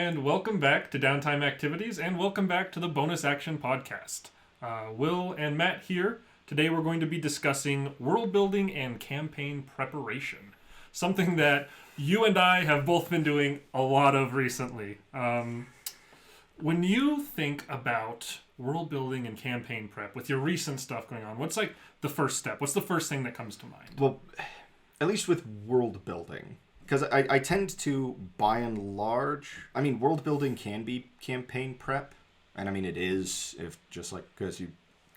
and welcome back to Downtime Activities, and welcome back to the Bonus Action Podcast. Will and Matt here. Today we're going to be discussing world building and campaign preparation, something that you and I have both been doing a lot of recently. When you think about world building and campaign prep, with your recent stuff going on, what's like the first step? What's the first thing that comes to mind? Well, at least with world building, because I tend to, by and large, I mean, world building can be campaign prep, and I mean it is, if just like because you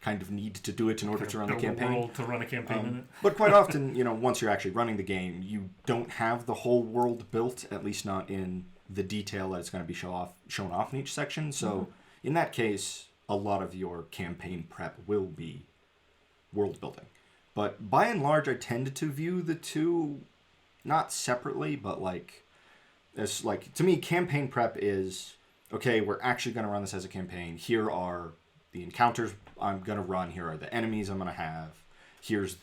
kind of need to do it in order to run the campaign. World to run a campaign in it. But quite often, once you're actually running the game, you don't have the whole world built, at least not in the detail that it's going to be shown off in each section. So in that case, a lot of your campaign prep will be world building. But by and large, I tend to view the two not separately, but as to me, campaign prep is, okay, we're actually going to run this as a campaign. Here are the encounters I'm going to run. Here are the enemies I'm going to have. Here's,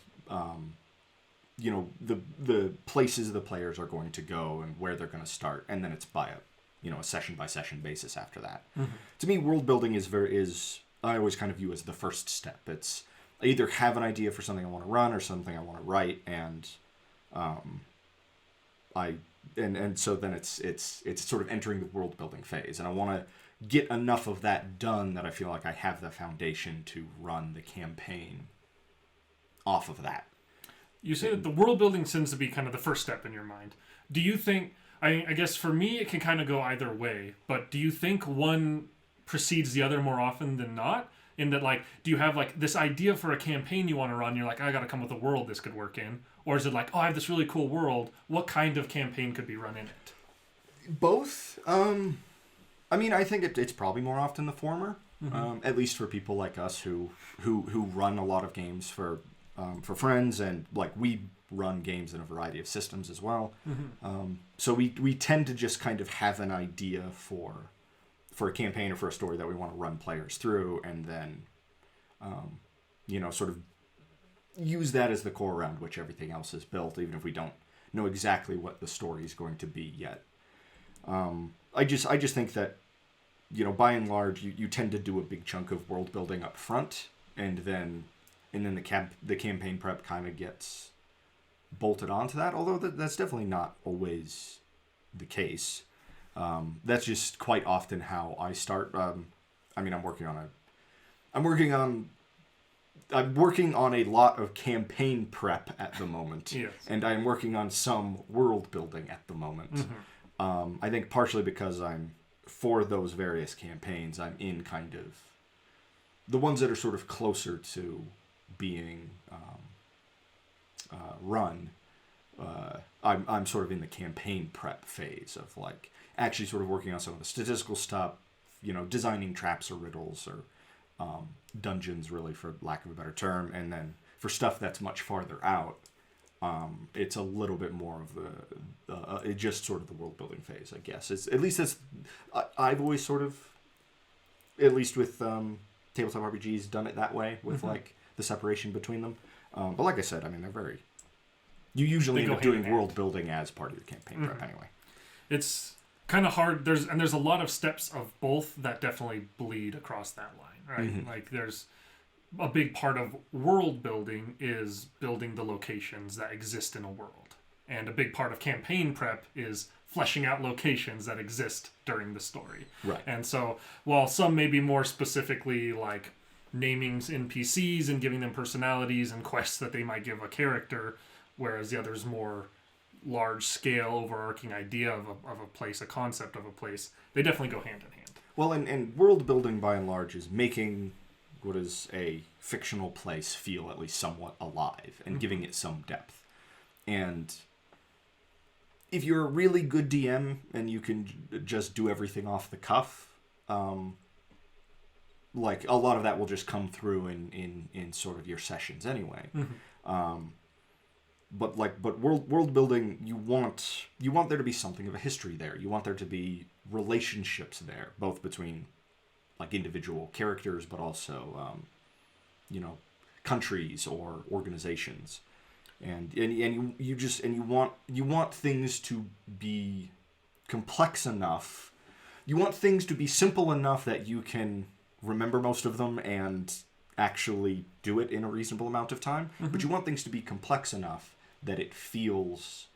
the places the players are going to go and where they're going to start. And then it's by a session-by-session basis after that. Mm-hmm. To me, world building is I always kind of view as the first step. It's, I either have an idea for something I want to run or something I want to write, and so then it's sort of entering the world building phase, and I want to get enough of that done that I feel like I have the foundation to run the campaign off of that. You say that the world building tends to be kind of the first step in your mind. Do you think, I guess for me it can kind of go either way, but do you think one precedes the other more often than not? In that, do you have, this idea for a campaign you want to run, you're like, I gotta come with a world this could work in? Or is it I have this really cool world, what kind of campaign could be run in it? Both. I think it's probably more often the former, at least for people like us who run a lot of games for friends, and, we run games in a variety of systems as well. Mm-hmm. So we tend to just kind of have an idea for a campaign or for a story that we want to run players through, and then, sort of use that as the core around which everything else is built, even if we don't know exactly what the story is going to be yet. I just think that, by and large, you tend to do a big chunk of world building up front, and then the campaign prep kind of gets bolted onto that, although that's definitely not always the case. That's just quite often how I start. I'm working on a lot of campaign prep at the moment, yes. And I'm working on some world building at the moment. Mm-hmm. I think partially because for those various campaigns, I'm in kind of the ones that are sort of closer to being run. I'm sort of in the campaign prep phase of actually sort of working on some of the statistical stuff, designing traps or riddles or dungeons, really, for lack of a better term. And then for stuff that's much farther out, it's a little bit more of the just sort of the world building phase, I guess. I've always sort of, at least with tabletop RPGs, done it that way with the separation between them. But like I said, they're very. You usually end up doing world building as part of your campaign prep anyway. It's kind of hard. There's a lot of steps of both that definitely bleed across that line, right? Mm-hmm. There's a big part of world building is building the locations that exist in a world, and a big part of campaign prep is fleshing out locations that exist during the story. Right. And so, while some may be more specifically naming NPCs and giving them personalities and quests that they might give a character, whereas the other's more large-scale, overarching idea of a place, a concept of a place, they definitely go hand in hand. Well, and world building, by and large, is making what is a fictional place feel at least somewhat alive and giving it some depth. And if you're a really good DM and you can just do everything off the cuff, a lot of that will just come through in sort of your sessions anyway. Mm-hmm. But world building, you want there to be something of a history there. You want there to be relationships there, both between individual characters, but also countries or organizations. And you want things to be complex enough you want things to be simple enough that you can remember most of them and actually do it in a reasonable amount of time. But you want things to be complex enough that it feels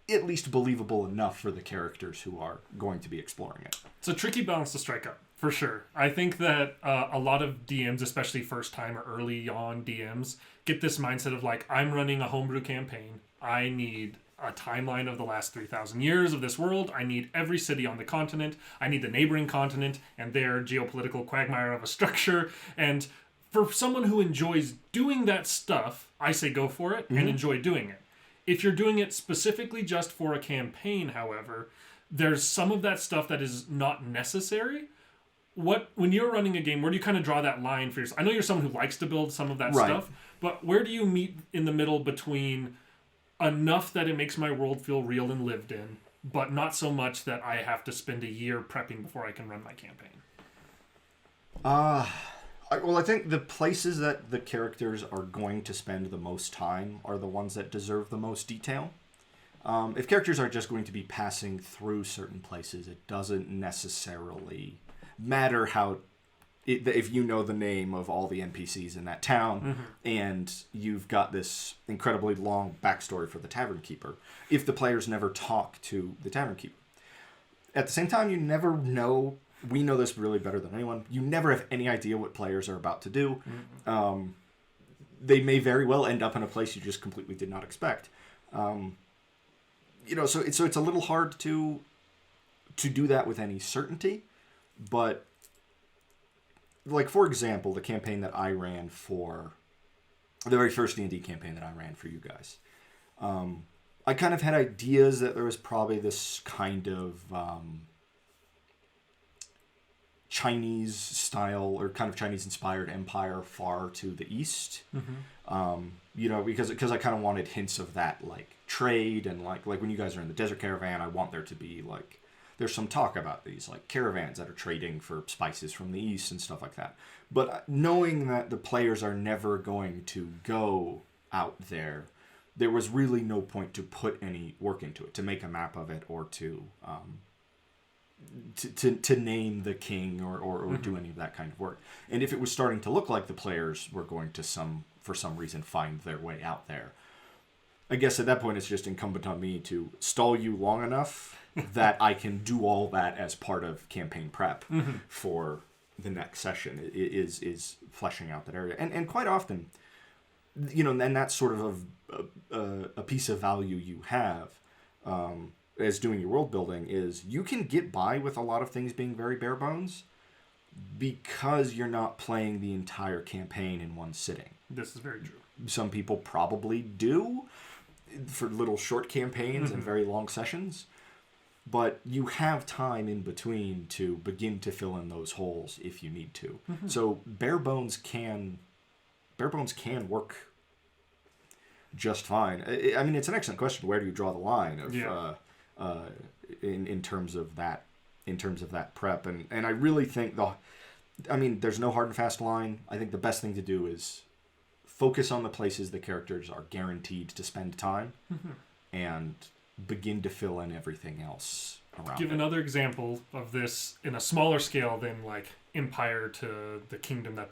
at least believable enough for the characters who are going to be exploring it. It's a tricky balance to strike up, for sure. I think that a lot of DMs, especially first time or early on DMs, get this mindset of like, I'm running a homebrew campaign. I need a timeline of the last 3,000 years of this world. I need every city on the continent. I need the neighboring continent and their geopolitical quagmire of a structure. And for someone who enjoys doing that stuff, I say go for it and enjoy doing it. If you're doing it specifically just for a campaign, however, there's some of that stuff that is not necessary. When you're running a game, where do you kind of draw that line for yourself? I know you're someone who likes to build some of that stuff, but where do you meet in the middle between enough that it makes my world feel real and lived in, but not so much that I have to spend a year prepping before I can run my campaign? Well, I think the places that the characters are going to spend the most time are the ones that deserve the most detail. If characters are just going to be passing through certain places, it doesn't necessarily matter if you know the name of all the NPCs in that town and you've got this incredibly long backstory for the Tavern Keeper, if the players never talk to the Tavern Keeper. At the same time, you never know. We know this really better than anyone. You never have any idea what players are about to do. They may very well end up in a place you just completely did not expect. So it's a little hard to do that with any certainty. But, like, for example, the campaign that I ran the very first D&D campaign that I ran for you guys, I kind of had ideas that there was probably this kind of Chinese style or kind of Chinese inspired empire far to the east. Because I kind of wanted hints of that, like trade and like when you guys are in the desert caravan, I want there to be like, there's some talk about these like caravans that are trading for spices from the east and stuff like that. But knowing that the players are never going to go out there, there was really no point to put any work into it, to make a map of it or to name the king or do any of that kind of work. And if it was starting to look like the players were going to for some reason find their way out there, I guess at that point it's just incumbent on me to stall you long enough that I can do all that as part of campaign prep for the next session. It is fleshing out that area. And quite often, and that's sort of a piece of value you have as doing your world building is you can get by with a lot of things being very bare bones because you're not playing the entire campaign in one sitting. This is very true. Some people probably do for little short campaigns and very long sessions, but you have time in between to begin to fill in those holes if you need to. So bare bones can work just fine. I mean, it's an excellent question. Where do you draw the line of in terms of that prep? And I really think there's no hard and fast line. I think the best thing to do is focus on the places the characters are guaranteed to spend time and begin to fill in everything else around Give another example of this in a smaller scale than like Empire to the kingdom that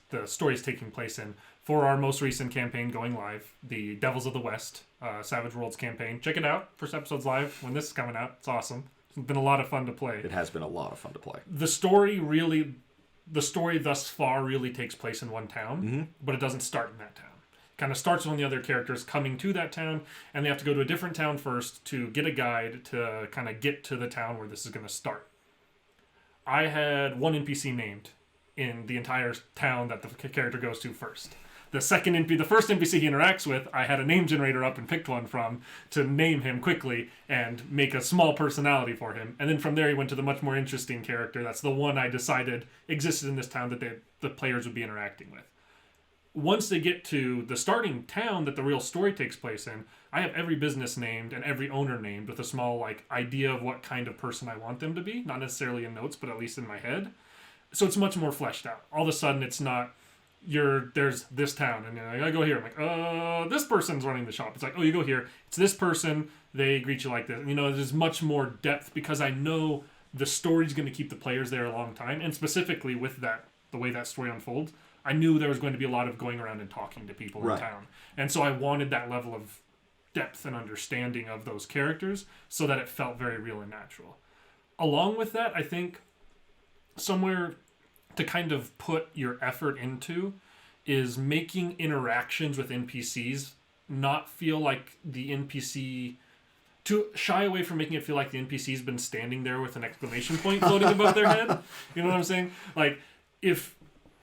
the story is taking place in. For our most recent campaign going live, the Devils of the West, Savage Worlds campaign. Check it out. First episode's live when this is coming out. It's awesome. It's been a lot of fun to play. It has been a lot of fun to play. The story thus far really takes place in one town, but it doesn't start in that town. It kind of starts when the other characters coming to that town, and they have to go to a different town first to get a guide to kind of get to the town where this is going to start. I had one NPC named in the entire town that the character goes to first. The first NPC he interacts with, I had a name generator up and picked one from to name him quickly and make a small personality for him. And then from there he went to the much more interesting character. That's the one I decided existed in this town that the players would be interacting with. Once they get to the starting town that the real story takes place in, I have every business named and every owner named with a small idea of what kind of person I want them to be. Not necessarily in notes, but at least in my head. So it's much more fleshed out. All of a sudden it's not... there's this town and I go here. I'm like, this person's running the shop. It's like, oh, you go here. It's this person. They greet you like this. There's much more depth because I know the story's going to keep the players there a long time. And specifically with that, the way that story unfolds, I knew there was going to be a lot of going around and talking to people in town. And so I wanted that level of depth and understanding of those characters so that it felt very real and natural. Along with that, I think somewhere to kind of put your effort into is making interactions with NPCs not feel like the NPC... to shy away from making it feel like the NPC's been standing there with an exclamation point floating above their head. You know what I'm saying? Like, if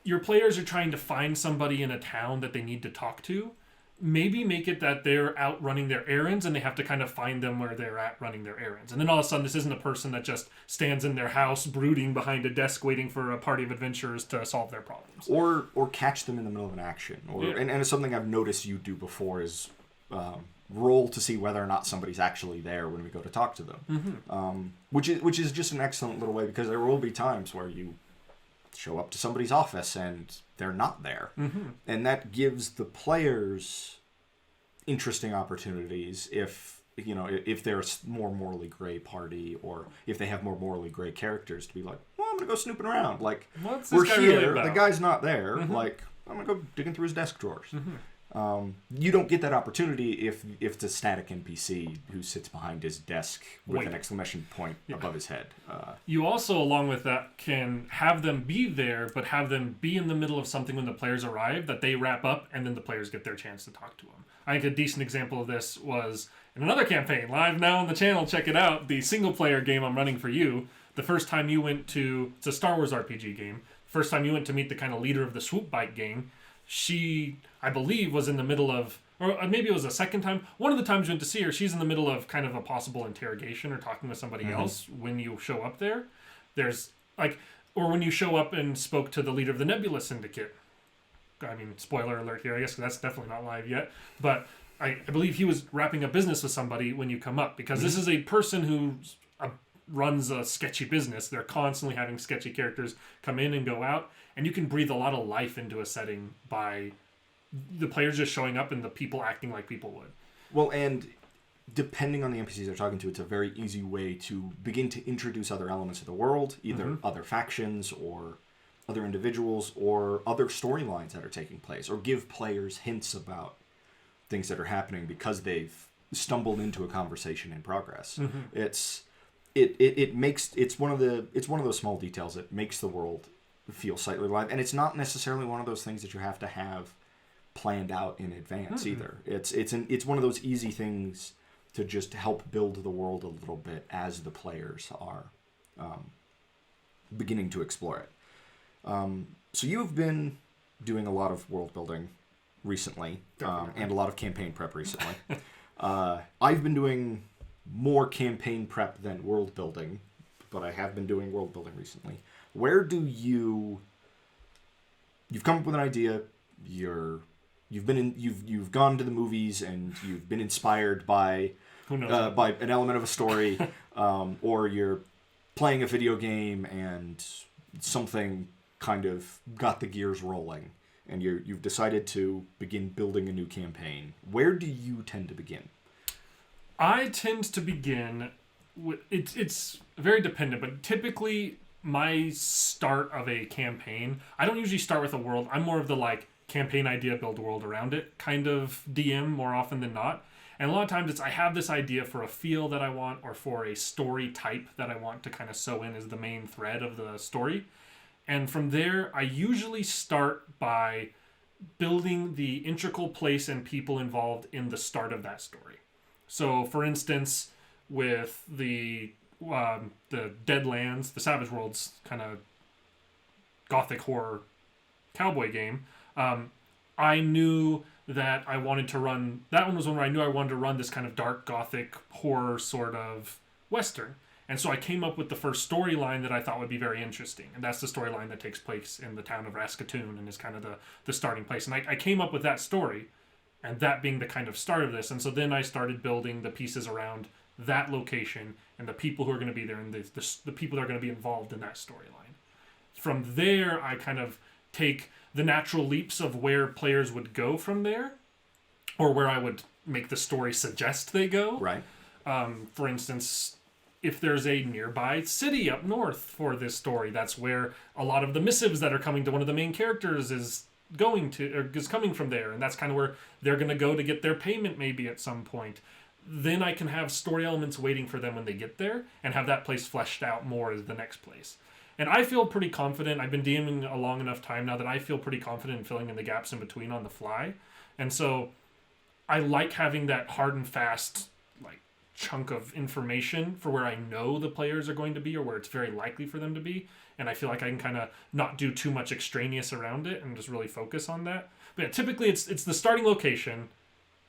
your players are trying to find somebody in a town that they need to talk to, maybe make it that they're out running their errands and they have to kind of find them where they're at running their errands. And then all of a sudden, this isn't a person that just stands in their house brooding behind a desk waiting for a party of adventurers to solve their problems. Or catch them in the middle of an action. And it's something I've noticed you do before is... roll to see whether or not somebody's actually there when we go to talk to them, which is just an excellent little way, because there will be times where you show up to somebody's office and they're not there, and that gives the players interesting opportunities if they're a more morally gray party, or if they have more morally gray characters, to be like, well, I'm gonna go snooping around, like, what's we're this guy here, really about? the guy's not there, like, I'm gonna go digging through his desk drawers. You don't get that opportunity if it's a static NPC who sits behind his desk with an exclamation point above his head. You also, along with that, can have them be there, but have them be in the middle of something when the players arrive that they wrap up, and then the players get their chance to talk to them. I think a decent example of this was in another campaign, live now on the channel, check it out, the single-player game I'm running for you. The first time you went to... It's a Star Wars RPG game. First time you went to meet the kind of leader of the Swoop Bike gang, she, I believe, was in the middle of, or maybe it was a second time. One of the times you went to see her, she's in the middle of kind of a possible interrogation or talking with somebody else when you show up there. There's, like, or when you show up and spoke to the leader of the Nebula Syndicate. I mean, spoiler alert here, I guess, 'cause that's definitely not live yet. But I believe he was wrapping up business with somebody when you come up, because this is a person who runs a sketchy business. They're constantly having sketchy characters come in and go out. And you can breathe a lot of life into a setting by the players just showing up and the people acting like people would. Well, and depending on the NPCs they're talking to, it's a very easy way to begin to introduce other elements of the world, either other factions or other individuals or other storylines that are taking place, or give players hints about things that are happening because they've stumbled into a conversation in progress. It's one of those small details that makes the world feel slightly alive, and it's not necessarily one of those things that you have to have planned out in advance either. It's one of those easy things to just help build the world a little bit as the players are beginning to explore it. So you've been doing a lot of world building recently, and a lot of campaign prep recently. I've been doing more campaign prep than world building, but I have been doing world building recently. Where do you've come up with an idea, you've gone to the movies and you've been inspired by an element of a story, or you're playing a video game and something kind of got the gears rolling and you've decided to begin building a new campaign. Where do you tend to begin? I tend to begin with, it's very dependent, but typically my start of a campaign, I don't usually start with a world. I'm more of the like campaign idea, build a world around it kind of DM more often than not. And a lot of times it's I have this idea for a feel that I want, or for a story type that I want to kind of sew in as the main thread of the story. And from there, I usually start by building the integral place and people involved in the start of that story. So, for instance, with the Deadlands, the Savage Worlds kind of gothic horror cowboy game, I knew that I wanted to run... That one was one where I knew I wanted to run this kind of dark gothic horror sort of western. And so I came up with the first storyline that I thought would be very interesting. And that's the storyline that takes place in the town of Raskatoon and is kind of the starting place. And I came up with that story, and that being the kind of start of this. And so then I started building the pieces around that location and the people who are going to be there and the people that are going to be involved in that storyline. From there, I kind of take the natural leaps of where players would go from there, or where I would make the story suggest they go. Right. For instance, if there's a nearby city up north for this story. That's where a lot of the missives that are coming to one of the main characters is coming from there, and that's kind of where they're going to go to get their payment maybe at some point. Then I can have story elements waiting for them when they get there and have that place fleshed out more as the next place. And I feel pretty confident. I've been DMing a long enough time now that I feel pretty confident in filling in the gaps in between on the fly. And so I like having that hard and fast like chunk of information for where I know the players are going to be or where it's very likely for them to be. And I feel like I can kind of not do too much extraneous around it and just really focus on that. But yeah, typically it's the starting location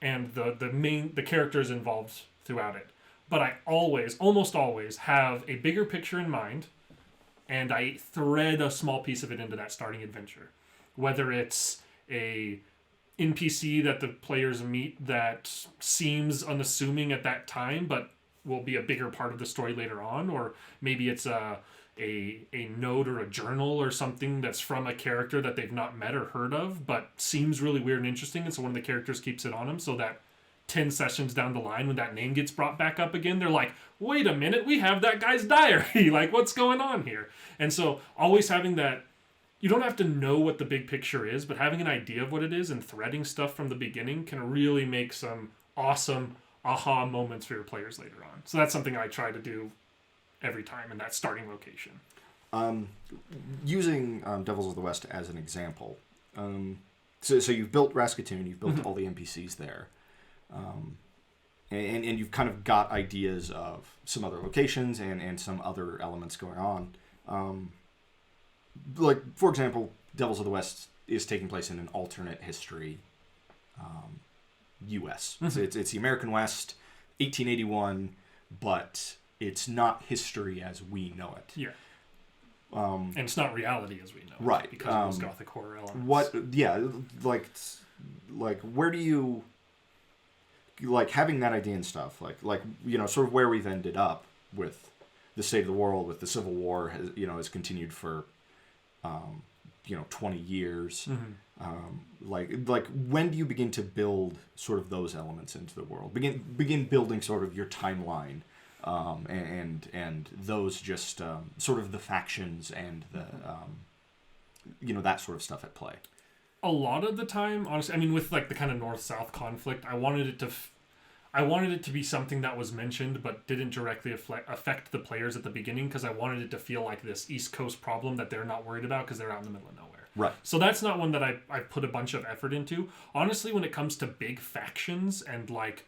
and the characters involved throughout it. But I almost always have a bigger picture in mind, and I thread a small piece of it into that starting adventure. Whether it's a NPC that the players meet that seems unassuming at that time, but will be a bigger part of the story later on, or maybe it's a note or a journal or something that's from a character that they've not met or heard of, but seems really weird and interesting, and so one of the characters keeps it on them, so that 10 sessions down the line when that name gets brought back up again, they're like, wait a minute, we have that guy's diary. Like, what's going on here? And so always having that, you don't have to know what the big picture is, but having an idea of what it is and threading stuff from the beginning can really make some awesome aha moments for your players later on. So that's something I try to do every time in that starting location. Using Devils of the West as an example, so you've built Rascatoon, you've built all the NPCs there. And you've kind of got ideas of some other locations and some other elements going on. Like, for example, Devils of the West is taking place in an alternate history U.S. So it's the American West, 1881, but it's not history as we know it. Yeah. And it's not reality as we know right. it. Because of those gothic horror elements. Like, where do you... Like, having that idea and stuff, like sort of where we've ended up with the state of the world, with the Civil War, has continued for, 20 years. Like when do you begin to build sort of those elements into the world? Begin building sort of your timeline, and those just sort of the factions and the, that sort of stuff at play. A lot of the time, honestly, I mean, with like the kind of north-south conflict, I wanted it to be something that was mentioned but didn't directly affect the players at the beginning, because I wanted it to feel like this East Coast problem that they're not worried about because they're out in the middle of nowhere. Right. So that's not one that I put a bunch of effort into. Honestly, when it comes to big factions and like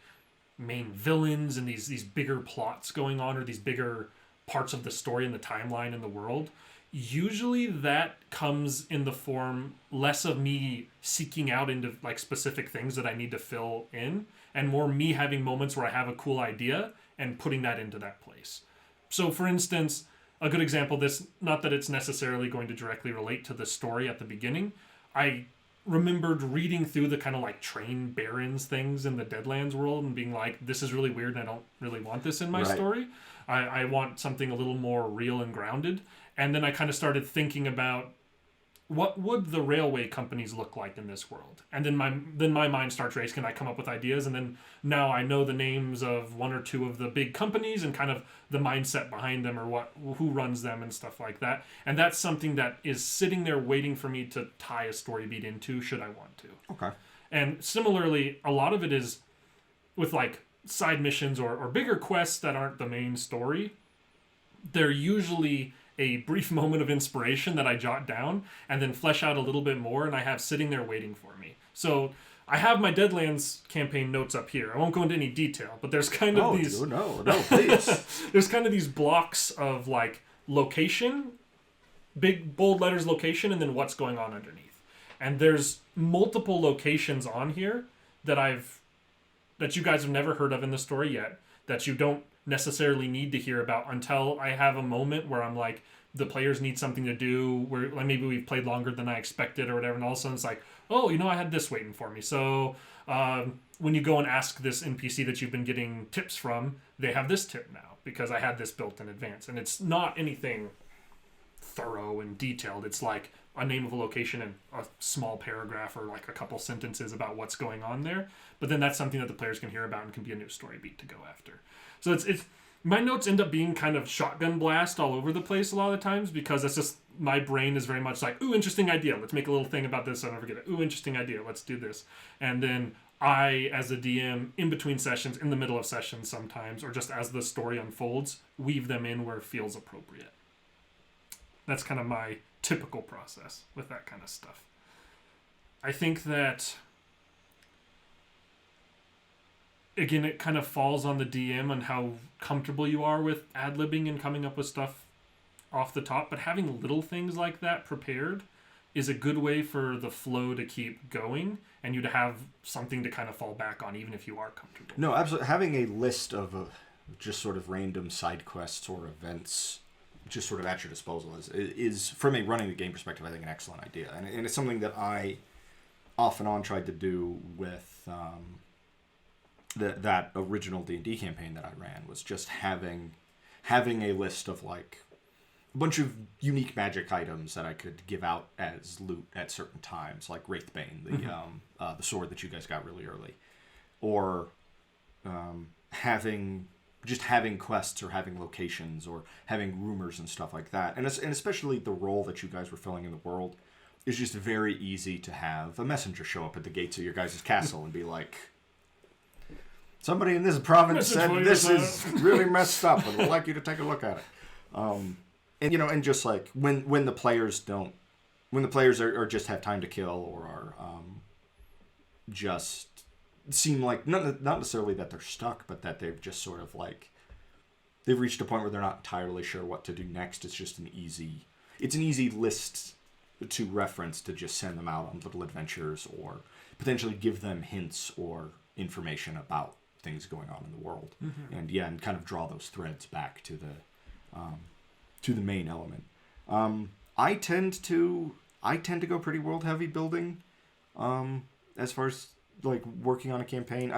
main villains and these bigger plots going on, or these bigger parts of the story and the timeline in the world, usually that comes in the form less of me seeking out into like specific things that I need to fill in, and more me having moments where I have a cool idea and putting that into that place. So for instance, a good example of this, not that it's necessarily going to directly relate to the story at the beginning, I remembered reading through the kind of like train barons things in the Deadlands world and being like, this is really weird and I don't really want this in my story. I want something a little more real and grounded. And then I kind of started thinking about what would the railway companies look like in this world? And then my mind starts racing and I come up with ideas, and then now I know the names of one or two of the big companies and kind of the mindset behind them, or who runs them and stuff like that. And that's something that is sitting there waiting for me to tie a story beat into should I want to. Okay. And similarly, a lot of it is with like side missions or bigger quests that aren't the main story. They're usually a brief moment of inspiration that I jot down and then flesh out a little bit more, and I have sitting there waiting for me. So I have my Deadlands campaign notes up here. I won't go into any detail, but there's kind of these... No, please. There's kind of these blocks of like location, big bold letters location, and then what's going on underneath. And there's multiple locations on here that you guys have never heard of in the story yet, that you don't necessarily need to hear about until I have a moment where I'm like, the players need something to do, where like maybe we've played longer than I expected or whatever, and all of a sudden it's like, oh, I had this waiting for me. So when you go and ask this NPC that you've been getting tips from, they have this tip now because I had this built in advance. And it's not anything thorough and detailed. It's like a name of a location and a small paragraph or like a couple sentences about what's going on there. But then that's something that the players can hear about and can be a new story beat to go after. So My notes end up being kind of shotgun blast all over the place a lot of the times because it's just my brain is very much like, ooh, interesting idea. Let's make a little thing about this. I'll never forget it. Ooh, interesting idea. Let's do this. And then I, as a DM, in between sessions, in the middle of sessions sometimes, or just as the story unfolds, weave them in where it feels appropriate. That's kind of my typical process with that kind of stuff. I think that, again, it kind of falls on the DM and how comfortable you are with ad-libbing and coming up with stuff off the top, but having little things like that prepared is a good way for the flow to keep going and you to have something to kind of fall back on even if you are comfortable. No, absolutely. Having a list of just sort of random side quests or events just sort of at your disposal is from a running the game perspective, I think, an excellent idea. And it's something that I off and on tried to do with that original D&D campaign that I ran, was just having a list of like a bunch of unique magic items that I could give out as loot at certain times, like Wraithbane, the sword that you guys got really early, or having quests or having locations or having rumors and stuff like that. And especially the role that you guys were filling in the world is just very easy to have a messenger show up at the gates of your guys' castle and be like, somebody in this province said this is really messed up and would like you to take a look at it. And, you know, and just like when the players are just have time to kill or are just seem like not necessarily that they're stuck, but that they've just sort of like they've reached a point where they're not entirely sure what to do next. It's just an easy list to reference to just send them out on little adventures or potentially give them hints or information about things going on in the world. And and kind of draw those threads back to the main element. I tend to go pretty world heavy building as far as like working on a campaign.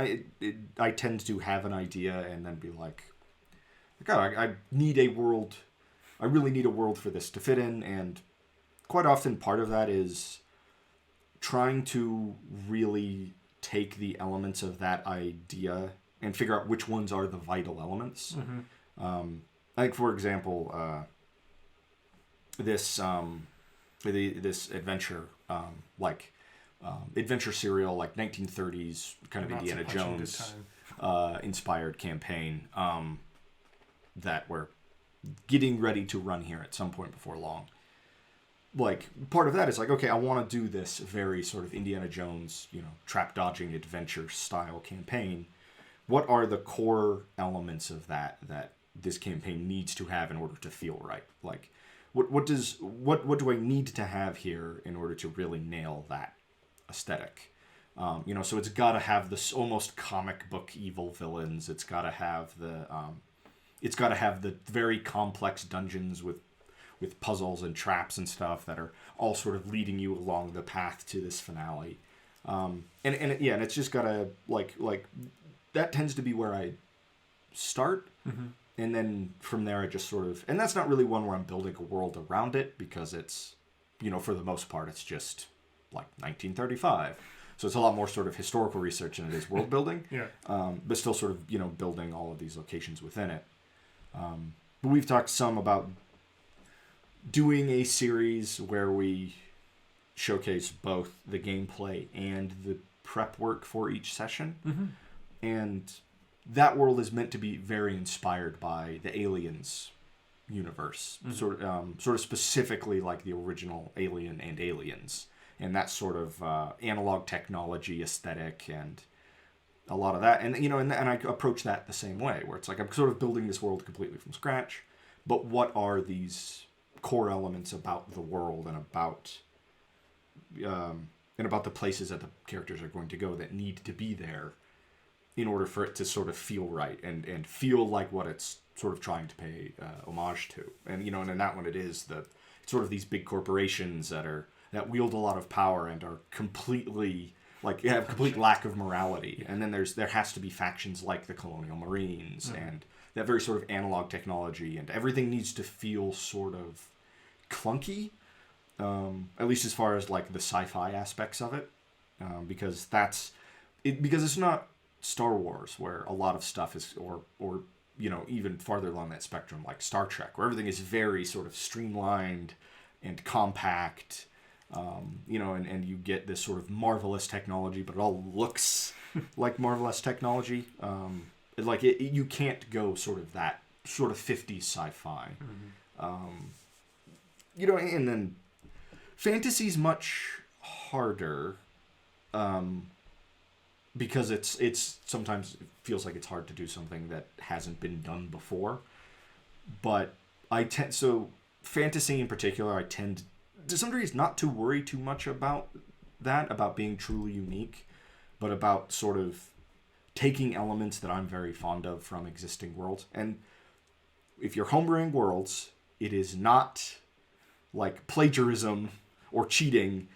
I tend to have an idea and then be like, oh, I need a world. I really need a world for this to fit in, and quite often part of that is trying to really take the elements of that idea and figure out which ones are the vital elements. I think, for example, this adventure, adventure serial, like 1930s kind of Indiana Jones inspired campaign that we're getting ready to run here at some point before long. Like, part of that is like, okay, I want to do this very sort of Indiana Jones, trap dodging adventure style campaign. What are the core elements of that this campaign needs to have in order to feel right? Like, what do I need to have here in order to really nail that aesthetic? So it's got to have this almost comic book evil villains. It's got to have the very complex dungeons with puzzles and traps and stuff that are all sort of leading you along the path to this finale. And it's just gotta like that tends to be where I start. And then from there I just sort of, and that's not really one where I'm building a world around it, because it's, for the most part it's just like 1935. So it's a lot more sort of historical research than it is world building. But still sort of, building all of these locations within it. But we've talked some about doing a series where we showcase both the gameplay and the prep work for each session. And that world is meant to be very inspired by the Aliens universe, sort of specifically like the original Alien and Aliens, and that sort of analog technology aesthetic and a lot of that. And and I approach that the same way, where it's like I'm sort of building this world completely from scratch, but what are these core elements about the world and about the places that the characters are going to go that need to be there in order for it to sort of feel right and feel like what it's sort of trying to pay homage to. And and in that one it is sort of these big corporations that wield a lot of power and are completely have complete lack of morality. And then there has to be factions like the Colonial Marines and that very sort of analog technology, and everything needs to feel sort of clunky, at least as far as like the sci-fi aspects of it, because it's not Star Wars where a lot of stuff is or even farther along that spectrum, like Star Trek, where everything is very sort of streamlined and compact, and you get this sort of marvelous technology, but it all looks like marvelous technology. You can't go sort of that sort of 50s sci-fi. And then fantasy's much harder, because it's sometimes it feels like it's hard to do something that hasn't been done before. But fantasy in particular, I tend to some degrees not to worry too much about being truly unique, but about sort of taking elements that I'm very fond of from existing worlds. And if you're homebrewing worlds, it is not like plagiarism or cheating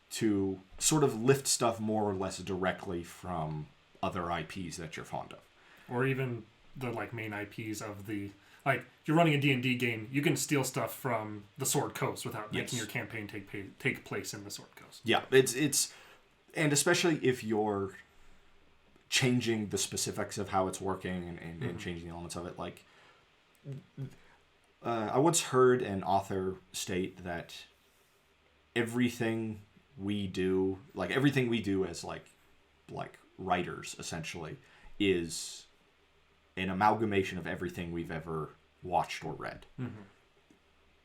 to sort of lift stuff more or less directly from other IPs that you're fond of. Or even the main IPs of the... if you're running a D&D game, you can steal stuff from the Sword Coast without making your campaign take place in the Sword Coast. Yeah, it's and especially if you're changing the specifics of how it's working and changing the elements of it. I once heard an author state that everything we do as writers, essentially, is an amalgamation of everything we've ever watched or read.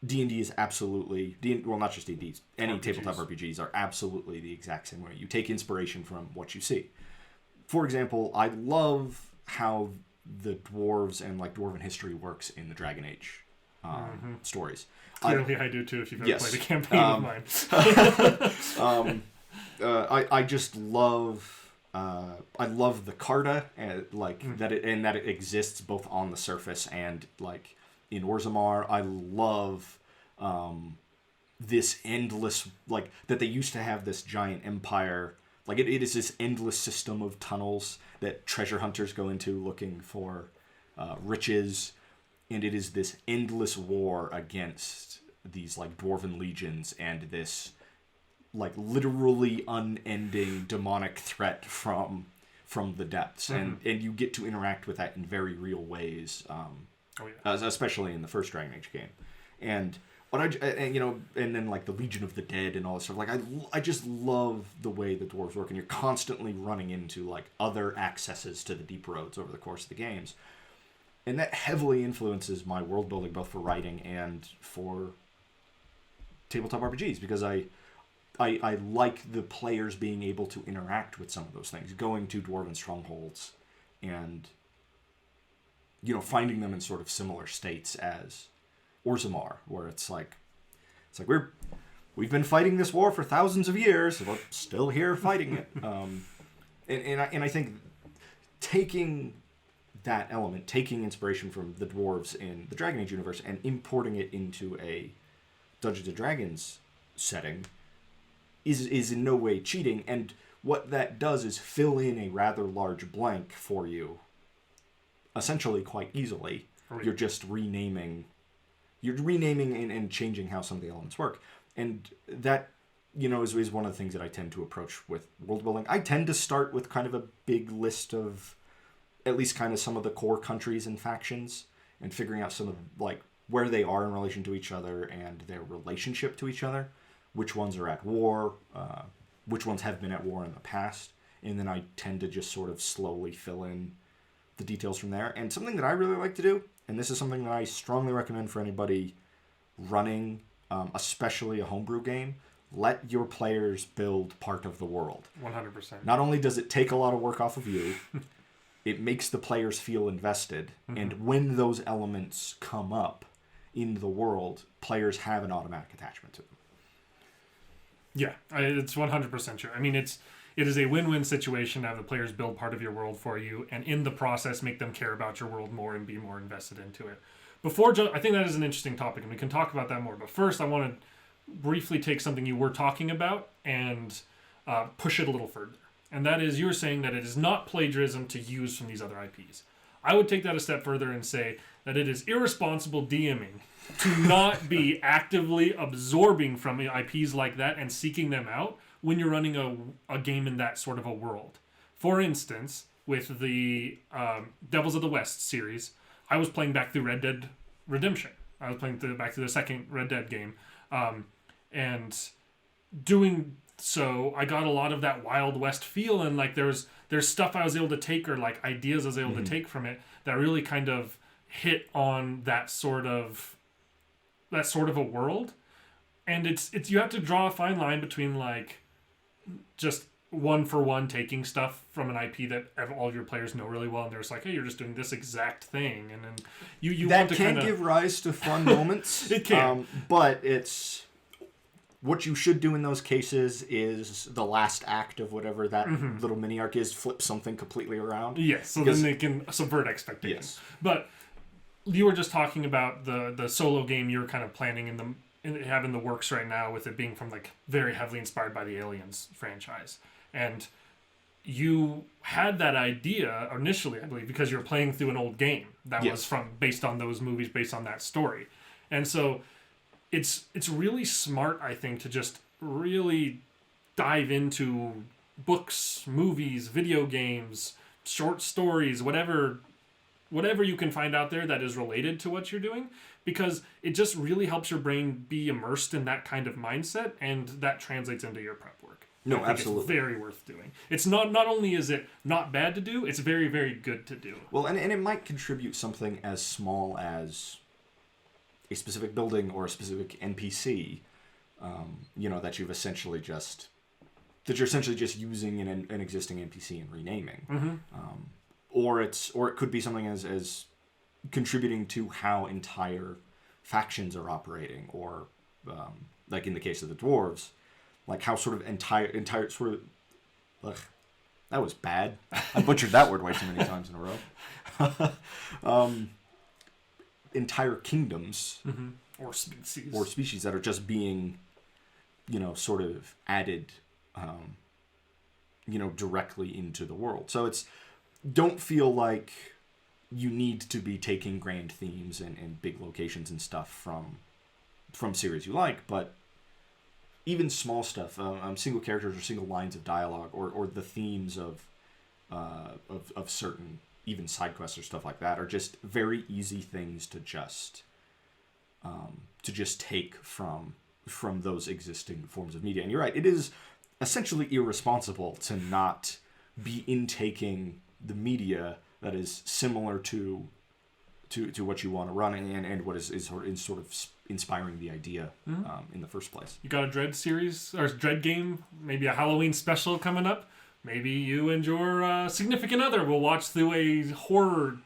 D&D is absolutely... not just D&D, any tabletop RPGs are absolutely the exact same way. You take inspiration from what you see. For example, I love how the dwarves and dwarven history works in the Dragon Age stories. Clearly I do too, if you've ever played a campaign of mine. I just love... I love the Carta, that it exists both on the surface and in Orzammar. I love this endless that they used to have this giant empire. It is this endless system of tunnels that treasure hunters go into looking for riches, and it is this endless war against these dwarven legions and this literally unending demonic threat from the depths, and you get to interact with that in very real ways, especially in the first Dragon Age game, and then the Legion of the Dead and all this stuff. I just love the way the dwarves work, and you're constantly running into other accesses to the deep roads over the course of the games, and that heavily influences my world building, both for writing and for tabletop RPGs, because I like the players being able to interact with some of those things, going to dwarven strongholds and, finding them in sort of similar states as Orzammar, where we've been fighting this war for thousands of years, and we're still here fighting it. And I think taking that element, taking inspiration from the dwarves in the Dragon Age universe and importing it into a Dungeons & Dragons setting is in no way cheating, and what that does is fill in a rather large blank for you, essentially quite easily. Right. You're just renaming and changing how some of the elements work, and that is one of the things that I tend to approach with world building. I tend to start with kind of a big list of at least kind of some of the core countries and factions, and figuring out some of where they are in relation to each other and their relationship to each other. Which ones are at war, which ones have been at war in the past, and then I tend to just sort of slowly fill in the details from there. And something that I really like to do, and this is something that I strongly recommend for anybody running, especially a homebrew game, let your players build part of the world. 100%. Not only does it take a lot of work off of you, it makes the players feel invested, and when those elements come up in the world, players have an automatic attachment to them. Yeah, it's 100% true. I mean, it is a win-win situation to have the players build part of your world for you, and in the process make them care about your world more and be more invested into it. I think that is an interesting topic, and we can talk about that more. But first, I want to briefly take something you were talking about and push it a little further. And that is, you were saying that it is not plagiarism to use from these other IPs. I would take that a step further and say that it is irresponsible DMing to not be actively absorbing from IPs like that and seeking them out when you're running a game in that sort of a world. For instance, with the Devils of the West series, I was playing back through Red Dead Redemption. I was playing back through the second Red Dead game. And doing so, I got a lot of that Wild West feel, and like there's stuff I was able to take, or like ideas I was able to take from it that really kind of hit on that sort of a world. And it's you have to draw a fine line between like just one for one taking stuff from an IP that all your players know really well, and they're just like, hey, you're just doing this exact thing, and then you that want to can kinda... give rise to fun moments. It can, but it's what you should do in those cases is the last act of whatever that little mini arc is, flip something completely around. Yes, so then they can subvert expectations. Yes. But you were just talking about the solo game you're kind of planning in having the works right now, with it being from like very heavily inspired by the Aliens franchise. And you had that idea initially, I believe, because you were playing through an old game that was based on those movies, based on that story. And so it's really smart, I think, to just really dive into books, movies, video games, short stories, whatever you can find out there that is related to what you're doing, because it just really helps your brain be immersed in that kind of mindset, and that translates into your prep work. No, absolutely. It's very worth doing. It's not only is it not bad to do, it's very, very good to do. Well, and it might contribute something as small as a specific building or a specific NPC, that you're essentially just using an existing NPC and renaming. Or it could be something as contributing to how entire factions are operating, or like in the case of the dwarves, like how sort of entire sort of... Ugh, that was bad. I butchered that word way too many times in a row. Entire kingdoms or species that are just being, sort of added, directly into the world. So don't feel like you need to be taking grand themes and big locations and stuff from series you like, but even small stuff, single characters or single lines of dialogue, or the themes of certain even side quests or stuff like that, are just very easy things to just take from those existing forms of media. And you're right, it is essentially irresponsible to not be intaking the media that is similar to what you want to run, and what is sort of inspiring the idea in the first place. You got a Dread series or Dread game, maybe a Halloween special coming up. Maybe you and your significant other will watch through a horror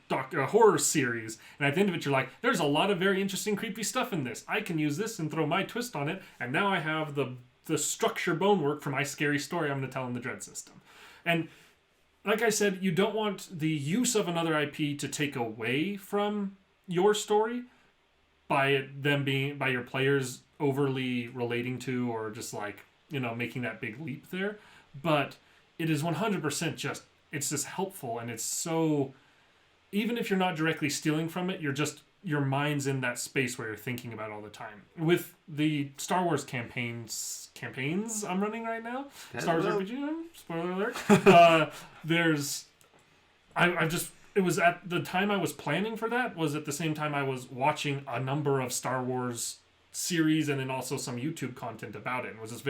series, and at the end of it, you're like, "There's a lot of very interesting, creepy stuff in this. I can use this and throw my twist on it, and now I have the structure bonework for my scary story I'm going to tell in the Dread system." And like I said, you don't want the use of another IP to take away from your story by your players overly relating to, or just like, making that big leap there. But it is 100% it's just helpful, and it's so, even if you're not directly stealing from it, your mind's in that space where you're thinking about it all the time. With the Star Wars campaigns I'm running right now, Star Wars RPG, spoiler alert. It was at the time I was planning for that, was at the same time I was watching a number of Star Wars series, and then also some YouTube content about it. It was just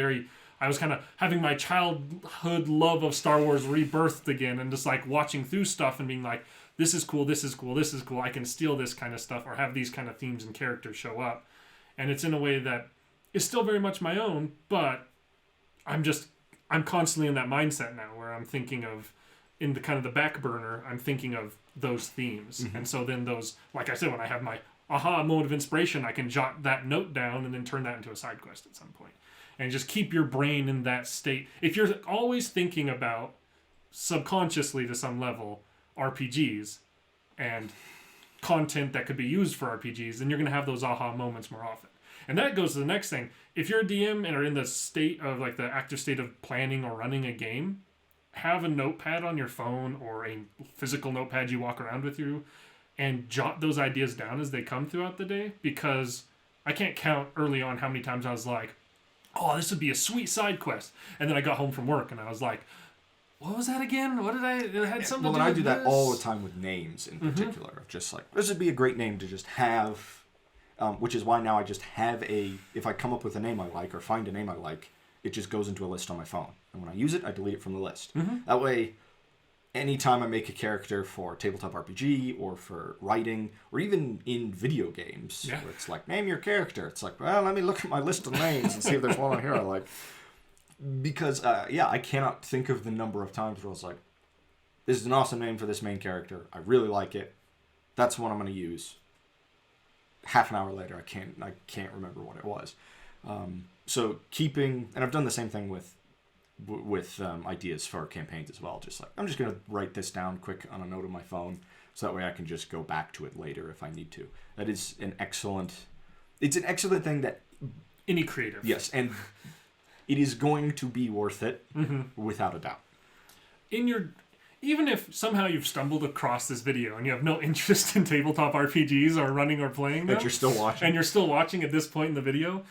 I was kind of having my childhood love of Star Wars rebirthed again, and just like watching through stuff and being like, this is cool, this is cool, this is cool. I can steal this kind of stuff, or have these kind of themes and characters show up. And it's in a way that is still very much my own, but I'm constantly in that mindset now where I'm thinking of, in the kind of the back burner, I'm thinking of those themes. And so then those, like I said, when I have my aha moment of inspiration, I can jot that note down and then turn that into a side quest at some point. And just keep your brain in that state. If you're always thinking about, subconsciously to some level, RPGs and content that could be used for RPGs, then you're going to have those aha moments more often. And that goes to the next thing. If you're a DM and are in the state of, like, the active state of planning or running a game, have a notepad on your phone or a physical notepad you walk around with you, and jot those ideas down as they come throughout the day, because I can't count early on how many times I was like, oh, this would be a sweet side quest. And then I got home from work and I was like, What was that again? What did I... It had something Well, to and do I do with that all this? the time with names in particular. Of just like, this would be a great name to just have, which is why now I just have if I come up with a name I like or find a name I like, it just goes into a list on my phone. And when I use it, I delete it from the list. That way, anytime I make a character for tabletop RPG or for writing or even in video games, where it's like, name your character. It's like, well, let me look at my list of names and see if there's one on here I like. Because, I cannot think of the number of times where I was like, this is an awesome name for this main character. I really like it. That's what I'm going to use. Half an hour later, I can't remember what it was. So keeping, and I've done the same thing with ideas for campaigns as well. Just like, I'm just going to write this down quick on a note on my phone, so that way I can just go back to it later if I need to. That is it's an excellent thing that Any creative. yes, and it is going to be worth it without a doubt. Even if somehow you've stumbled across this video and you have no interest in tabletop RPGs or running or playing them, But you're still watching. and you're still watching at this point in the video,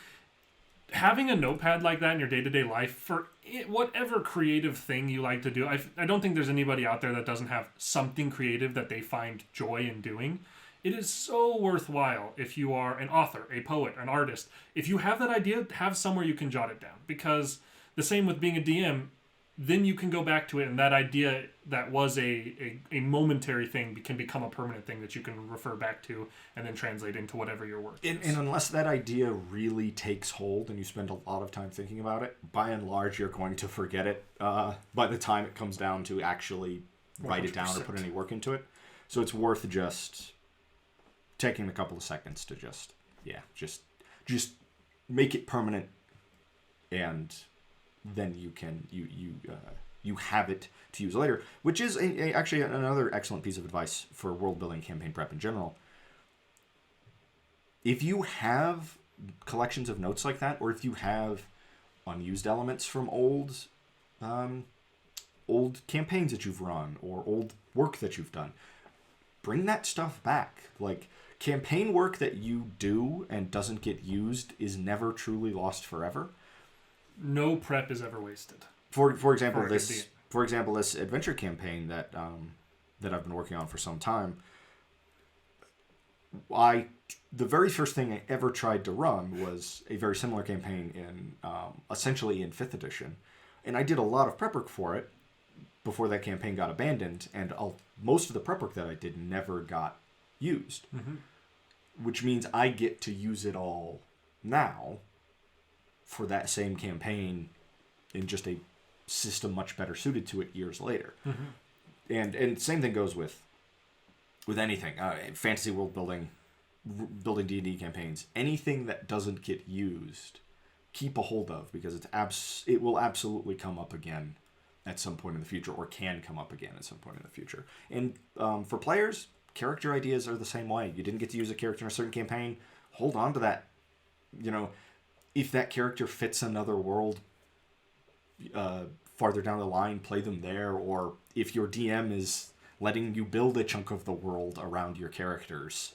having a notepad like that in your day-to-day life for whatever creative thing you like to do, I don't think there's anybody out there that doesn't have something creative that they find joy in doing. It is so worthwhile if you are an author, a poet, an artist. If you have that idea, have somewhere you can jot it down. Because the same with being a DM, then you can go back to it, and that idea that was a momentary thing can become a permanent thing that you can refer back to and then translate into whatever your work is. And unless that idea really takes hold and you spend a lot of time thinking about it, by and large, you're going to forget it by the time it comes down to actually write it down or put any work into it. So it's worth just taking a couple of seconds to just make it permanent, and then you have it to use later, which is actually another excellent piece of advice for world building, campaign prep in general. If you have collections of notes like that, or if you have unused elements from old campaigns that you've run or old work that you've done, bring that stuff back. Like, campaign work that you do and doesn't get used is never truly lost forever. No prep is ever wasted. For example, this adventure campaign that I've been working on for some time, the very first thing I ever tried to run was a very similar campaign in essentially in 5th edition, and I did a lot of prep work for it before that campaign got abandoned, and most of the prep work that I did never got used, which means I get to use it all now for that same campaign in just a system much better suited to it years later. And same thing goes with anything, fantasy world building D&D campaigns. Anything that doesn't get used, keep a hold of, because it will absolutely come up again at some point in the future, or can come up again at some point in the future. And for players, character ideas are the same way. You didn't get to use a character in a certain campaign, hold on to that. If that character fits another world farther down the line, play them there. Or if your DM is letting you build a chunk of the world around your characters,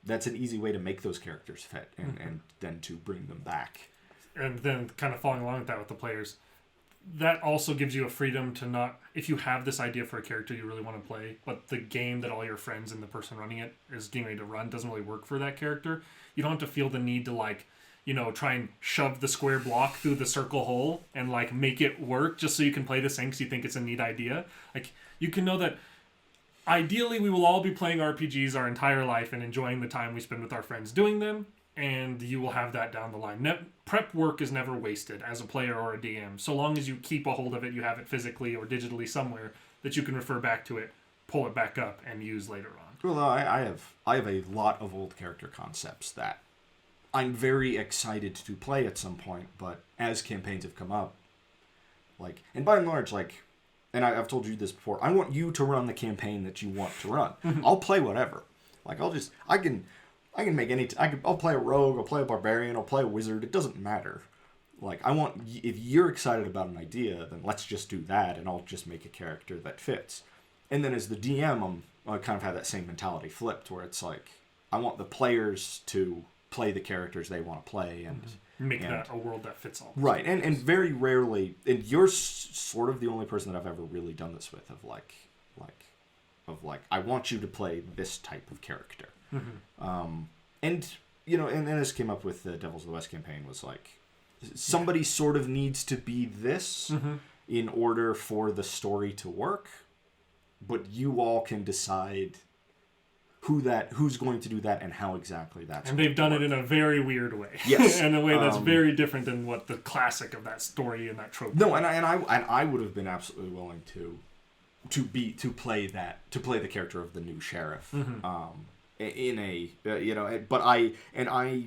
that's an easy way to make those characters fit and then to bring them back. And then kind of following along with that with the players, that also gives you a freedom to not, if you have this idea for a character you really want to play, but the game that all your friends and the person running it is getting ready to run doesn't really work for that character, you don't have to feel the need to try and shove the square block through the circle hole and make it work just so you can play this thing because you think it's a neat idea. You can know that ideally we will all be playing RPGs our entire life and enjoying the time we spend with our friends doing them, and you will have that down the line. Prep work is never wasted as a player or a DM. So long as you keep a hold of it, you have it physically or digitally somewhere that you can refer back to it, pull it back up, and use later on. Well, I have a lot of old character concepts that I'm very excited to play at some point, but as campaigns have come up, and by and large, and I've told you this before, I want you to run the campaign that you want to run. I'll play whatever. I can make I'll play a rogue, I'll play a barbarian, I'll play a wizard. It doesn't matter. If you're excited about an idea, then let's just do that, and I'll just make a character that fits. And then as the DM, I kind of have that same mentality flipped, where it's I want the players to play the characters they want to play and make that a world that fits all. Right, and very rarely, and you're sort of the only person that I've ever really done this with, of like I want you to play this type of character. And and then this came up with the Devils of the West campaign, was like somebody sort of needs to be this in order for the story to work, but you all can decide who's going to do that and how exactly that's and they've done it in a very weird way. Yes. In a way that's very different than what the classic of that story and that trope. No, and I would have been absolutely willing to play the character of the new sheriff. In a but I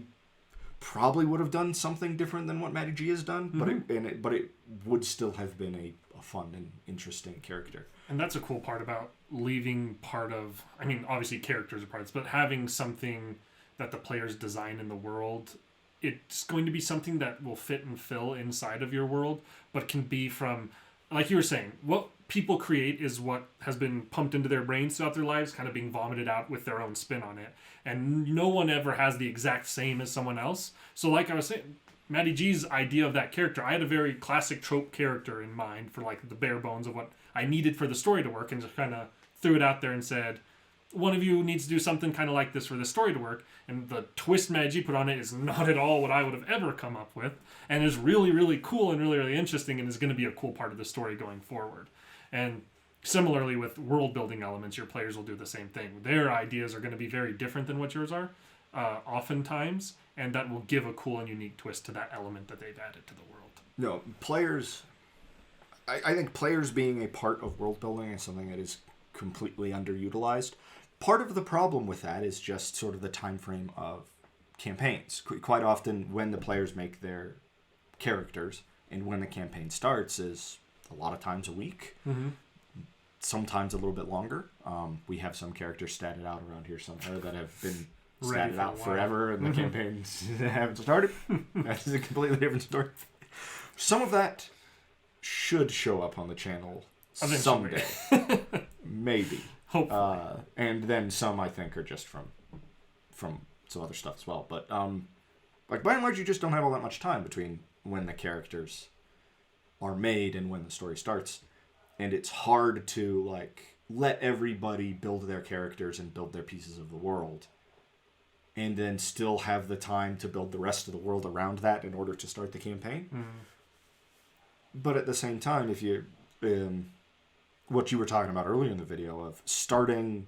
probably would have done something different than what Matty G has done, but it would still have been a fun and interesting character. And that's a cool part about leaving part of, I mean, obviously characters are parts, but having something that the players design in the world, it's going to be something that will fit and fill inside of your world, but can be from, like you were saying, what people create is what has been pumped into their brains throughout their lives, kind of being vomited out with their own spin on it. And no one ever has the exact same as someone else. So like I was saying, Matty G's idea of that character, I had a very classic trope character in mind for like the bare bones of what I needed for the story to work, and just kind of threw it out there and said, one of you needs to do something kind of like this for the story to work. And the twist Matty G put on it is not at all what I would have ever come up with, and is really, really cool and really, really interesting, and is going to be a cool part of the story going forward. And similarly with world building elements, your players will do the same thing. Their ideas are going to be very different than what yours are, oftentimes, and that will give a cool and unique twist to that element that they've added to the world. No, players... I think players being a part of world building is something that is completely underutilized. Part of the problem with that is just sort of the time frame of campaigns. Quite often when the players make their characters and when the campaign starts is a lot of times a week, sometimes a little bit longer. We have some characters statted out around here somewhere that have been statted out forever and the campaigns haven't started. That's a completely different story. Some of that should show up on the channel someday. Maybe. Hopefully. And then some, I think, are just from some other stuff as well. But like by and large, you just don't have all that much time between when the characters are made and when the story starts. And it's hard to like let everybody build their characters and build their pieces of the world, and then still have the time to build the rest of the world around that in order to start the campaign. But at the same time, if you what you were talking about earlier in the video of starting,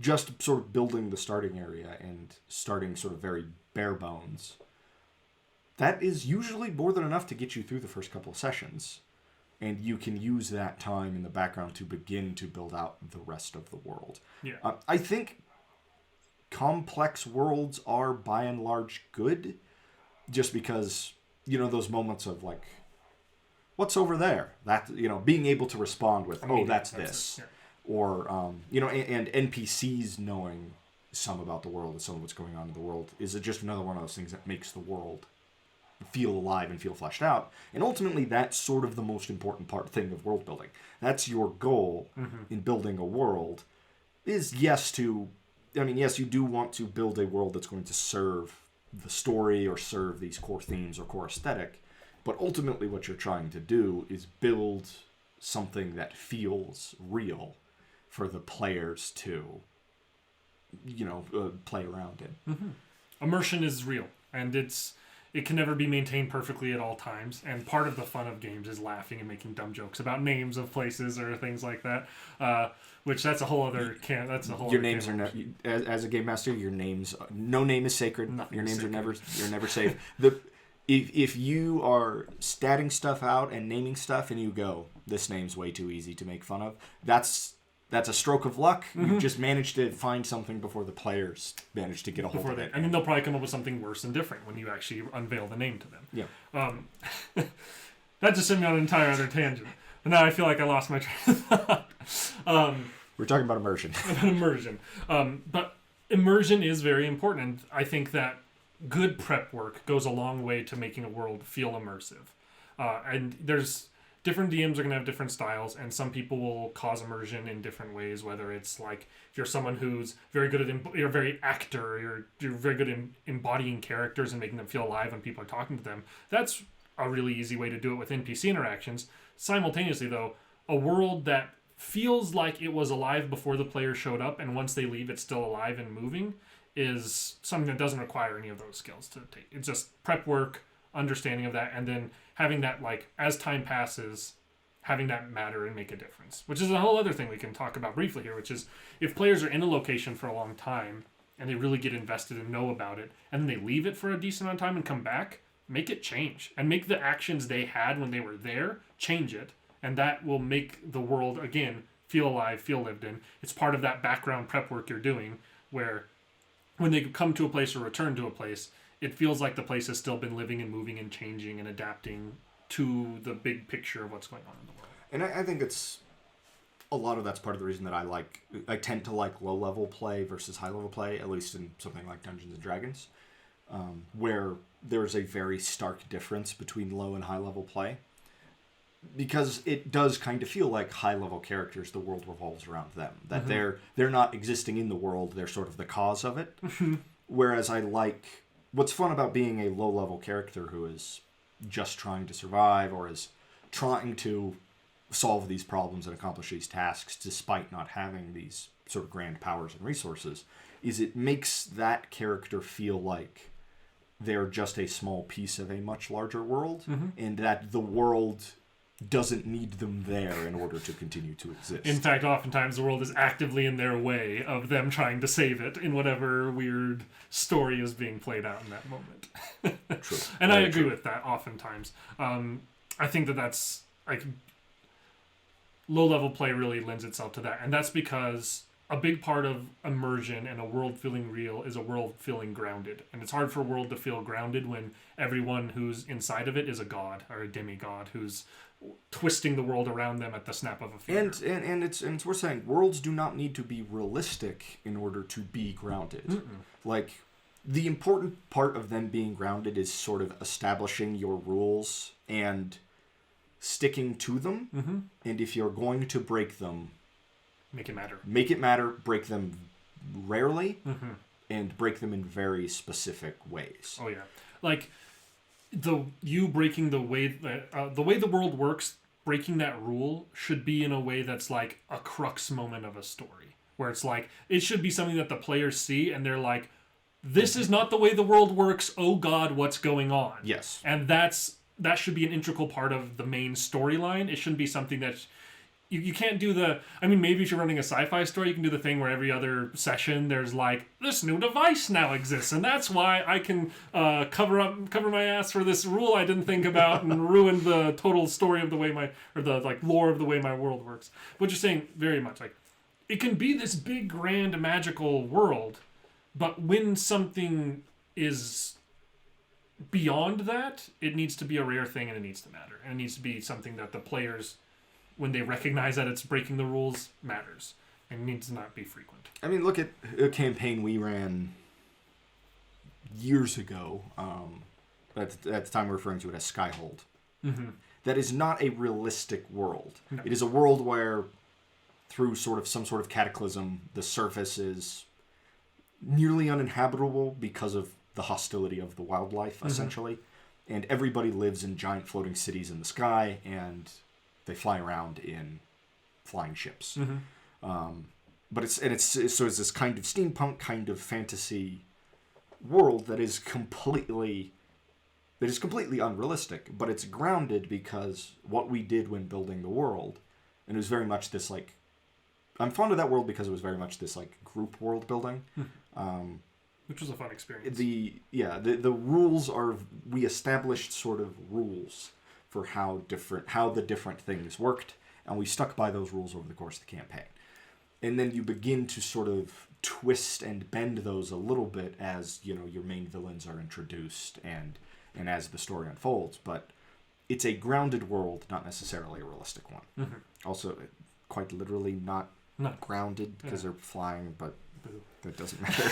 just sort of building the starting area and starting sort of very bare bones, that is usually more than enough to get you through the first couple of sessions. And you can use that time in the background to begin to build out the rest of the world. Yeah. I think complex worlds are by and large good, just because, those moments of like, what's over there? That, being able to respond with, that's this. Yeah. Or, and NPCs knowing some about the world and some of what's going on in the world is just another one of those things that makes the world feel alive and feel fleshed out. And ultimately, that's sort of the most important thing of world building. That's your goal in building a world, is yes, you do want to build a world that's going to serve the story or serve these core themes or core aesthetic. But ultimately what you're trying to do is build something that feels real for the players to, play around in. Immersion is real, and it can never be maintained perfectly at all times. And part of the fun of games is laughing and making dumb jokes about names of places or things like that. Which that's a whole other Your names are never, as a game master, no name is sacred. Your names are never safe. If you are statting stuff out and naming stuff and you go, this name's way too easy to make fun of, that's a stroke of luck. You just managed to find something before the players managed to get a hold of it. And then they'll probably come up with something worse and different when you actually unveil the name to them. Yeah. That just sent me on an entire other tangent. And now I feel like I lost my train of thought. We're talking about immersion. But immersion is very important. And I think that good prep work goes a long way to making a world feel immersive. And there's different DMs are going to have different styles, and some people will cause immersion in different ways, whether it's like if you're someone who's very good at, you're a very actor, you're very good in embodying characters and making them feel alive when people are talking to them. That's a really easy way to do it with NPC interactions. Simultaneously, though, a world that feels like it was alive before the player showed up, and once they leave, it's still alive and moving, is something that doesn't require any of those skills to take. It's just prep work, understanding of that, and then having that, like, as time passes, having that matter and make a difference. Which is a whole other thing we can talk about briefly here, which is if players are in a location for a long time and they really get invested and know about it, and then they leave it for a decent amount of time and come back, make it change. And make the actions they had when they were there, change it. And that will make the world, again, feel alive, feel lived in. It's part of that background prep work you're doing, where when they come to a place or return to a place, it feels like the place has still been living and moving and changing and adapting to the big picture of what's going on in the world. And I think it's a lot of that's part of the reason that I tend to like low-level play versus high-level play, at least in something like Dungeons & Dragons, where there's a very stark difference between low and high-level play. Because it does kind of feel like high-level characters, the world revolves around them. That they're not existing in the world, they're sort of the cause of it. Whereas what's fun about being a low-level character who is just trying to survive or is trying to solve these problems and accomplish these tasks despite not having these sort of grand powers and resources, is it makes that character feel like they're just a small piece of a much larger world, and that the world doesn't need them there in order to continue to exist. In fact, oftentimes the world is actively in their way of them trying to save it in whatever weird story is being played out in that moment. True. And I agree with that oftentimes. I think that's like low-level play really lends itself to that. And that's because a big part of immersion and a world feeling real is a world feeling grounded. And it's hard for a world to feel grounded when everyone who's inside of it is a god or a demigod who's twisting the world around them at the snap of a finger. And it's worth saying, worlds do not need to be realistic in order to be grounded. Like, the important part of them being grounded is sort of establishing your rules and sticking to them. And if you're going to break them, make it matter. Make it matter, break them rarely, and break them in very specific ways. Oh, yeah. Like, you breaking the way the world works, breaking that rule should be in a way that's like a crux moment of a story, where it's like it should be something that the players see and they're like, this is not the way the world works, oh god, what's going on? Yes. And that should be an integral part of the main storyline. It shouldn't be something that you can't do maybe if you're running a sci-fi story, you can do the thing where every other session there's like, this new device now exists, and that's why I can cover my ass for this rule I didn't think about and ruin the total story of the way lore of the way my world works. What you're saying very much like, it can be this big, grand, magical world, but when something is beyond that, it needs to be a rare thing and it needs to matter. And it needs to be something that the players, when they recognize that it's breaking the rules, matters. And needs to not be frequent. I mean, look at a campaign we ran years ago. At the time we're referring to it as Skyhold. That is not a realistic world. No. It is a world where, through some sort of cataclysm, the surface is nearly uninhabitable because of the hostility of the wildlife, essentially. And everybody lives in giant floating cities in the sky, and they fly around in flying ships. But it's this kind of steampunk, kind of fantasy world that is completely unrealistic, but it's grounded because what we did when building the world, and it was very much this like, I'm fond of that world because it was very much this like group world building. Which was a fun experience. The rules are, we established sort of rules for how the different things worked, and we stuck by those rules over the course of the campaign. And then you begin to sort of twist and bend those a little bit as, your main villains are introduced and as the story unfolds. But it's a grounded world, not necessarily a realistic one. Also, quite literally not grounded because they're flying, but that doesn't matter.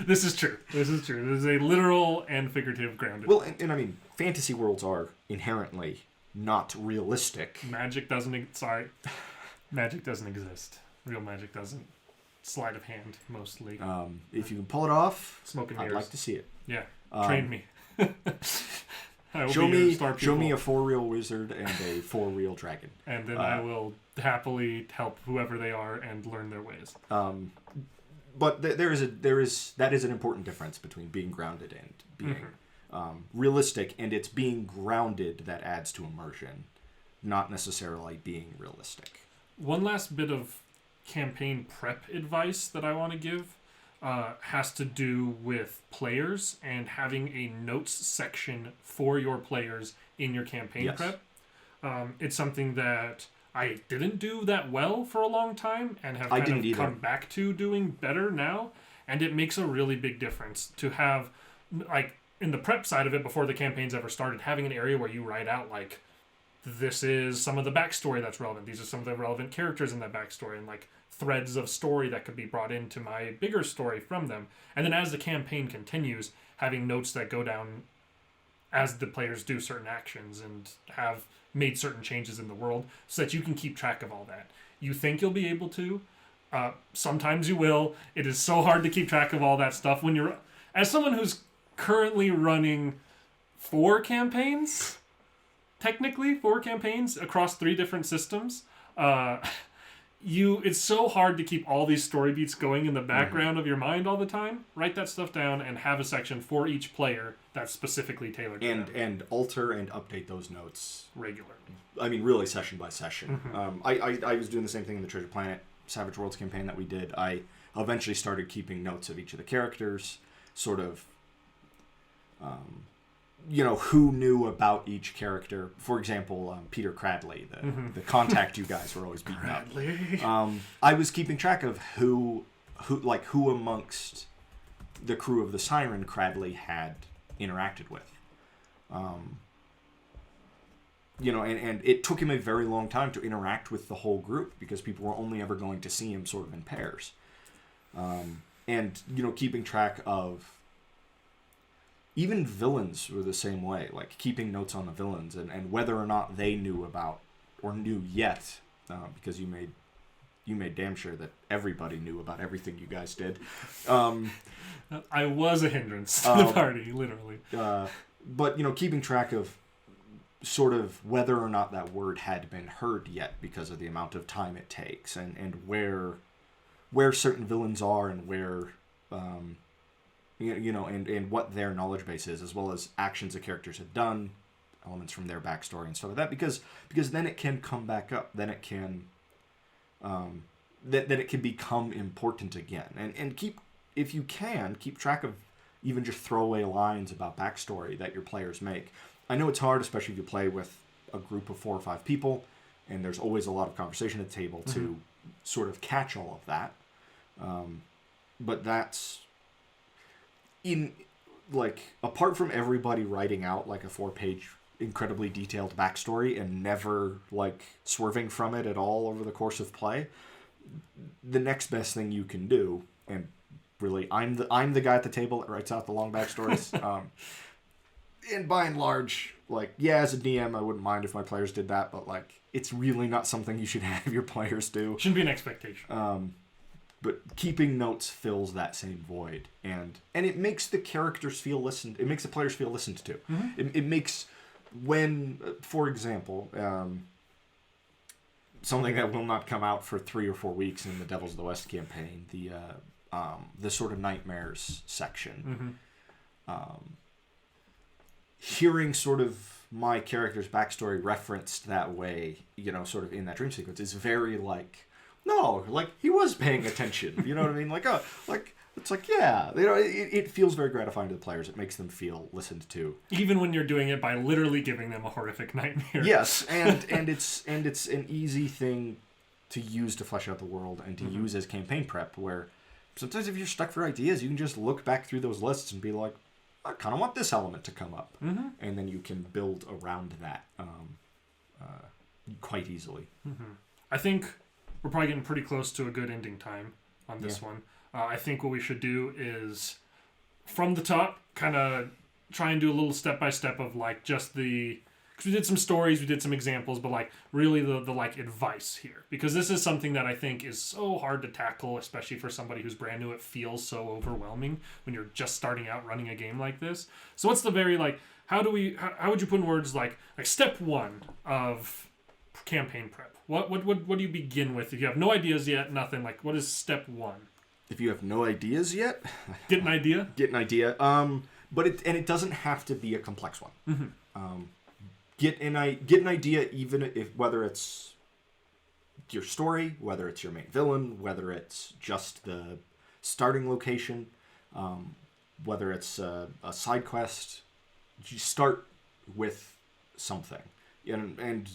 This is true. This is a literal and figurative grounded. Well, and I mean, fantasy worlds are inherently not realistic. Magic doesn't exist. Real magic doesn't. Sleight of hand, mostly. If you can pull it off, Smoke and I'd mirrors. like to see it. Yeah, train me. Show me a 4-reel wizard and a 4-reel dragon, and then I will happily help whoever they are and learn their ways. But that is an important difference between being grounded and being realistic, and it's being grounded that adds to immersion, not necessarily being realistic. One last bit of campaign prep advice that I want to give has to do with players and having a notes section for your players in your campaign prep. It's something that I didn't do that well for a long time and have come back to doing better now, and it makes a really big difference to have, like, in the prep side of it before the campaign's ever started, having an area where you write out, like, this is some of the backstory that's relevant. These are some of the relevant characters in that backstory, and like threads of story that could be brought into my bigger story from them. And then as the campaign continues, having notes that go down as the players do certain actions and have made certain changes in the world so that you can keep track of all that. You think you'll be able to. Sometimes you will. It is so hard to keep track of all that stuff when you're... As someone who's currently running 4 campaigns... Technically, 4 campaigns across 3 different systems. It's so hard to keep all these story beats going in the background of your mind all the time. Write that stuff down and have a section for each player that's specifically tailored to them. And alter and update those notes regularly. I mean, really session by session. I was doing the same thing in the Treasure Planet Savage Worlds campaign that we did. I eventually started keeping notes of each of the characters, sort of... who knew about each character. For example, Peter Cradley, the contact you guys were always beating up. I was keeping track of who amongst the crew of the Siren Cradley had interacted with. And it took him a very long time to interact with the whole group because people were only ever going to see him sort of in pairs. And keeping track of... Even villains were the same way, like keeping notes on the villains and whether or not they knew about or knew yet, because you made damn sure that everybody knew about everything you guys did. I was a hindrance to the party, literally. But keeping track of sort of whether or not that word had been heard yet because of the amount of time it takes and where certain villains are and where... and what their knowledge base is, as well as actions the characters have done, elements from their backstory and stuff like that, because then it can come back up, then it can, that it can become important again, and if you can, keep track of even just throwaway lines about backstory that your players make. I know it's hard, especially if you play with a group of 4 or 5 people, and there's always a lot of conversation at the table to sort of catch all of that, but that's... apart from everybody writing out like a 4-page incredibly detailed backstory and never swerving from it at all over the course of play, the next best thing you can do, and really I'm the guy at the table that writes out the long backstories, and by and large, as a DM I wouldn't mind if my players did that, but it's really not something you should have your players do. Shouldn't be an expectation. But keeping notes fills that same void, and it makes the characters feel listened. It makes the players feel listened to. It makes for example, something that will not come out for 3 or 4 weeks in the Devils of the West campaign, the sort of nightmares section. Hearing sort of my character's backstory referenced that way, sort of in that dream sequence, is very no, he was paying attention. You know what I mean? It's yeah. It feels very gratifying to the players. It makes them feel listened to. Even when you're doing it by literally giving them a horrific nightmare. Yes, and it's an easy thing to use to flesh out the world and to use as campaign prep, where sometimes if you're stuck for ideas, you can just look back through those lists and be like, I kind of want this element to come up. And then you can build around that quite easily. I think... we're probably getting pretty close to a good ending time on this one. I think what we should do is, from the top, kind of try and do a little step-by-step of just the because we did some stories, we did some examples, but like really the like advice here, because this is something that I think is so hard to tackle, especially for somebody who's brand new. It feels so overwhelming when you're just starting out running a game like this. So what's the very like how would you put in words like step one of campaign prep? What do you begin with if you have no ideas yet? Nothing. Like, what is step one? If you have no ideas yet, Get an idea. Get an idea. But it doesn't have to be a complex one. Mm-hmm. Get an idea, even if whether it's your story, whether it's your main villain, whether it's just the starting location, whether it's a side quest. You start with something, and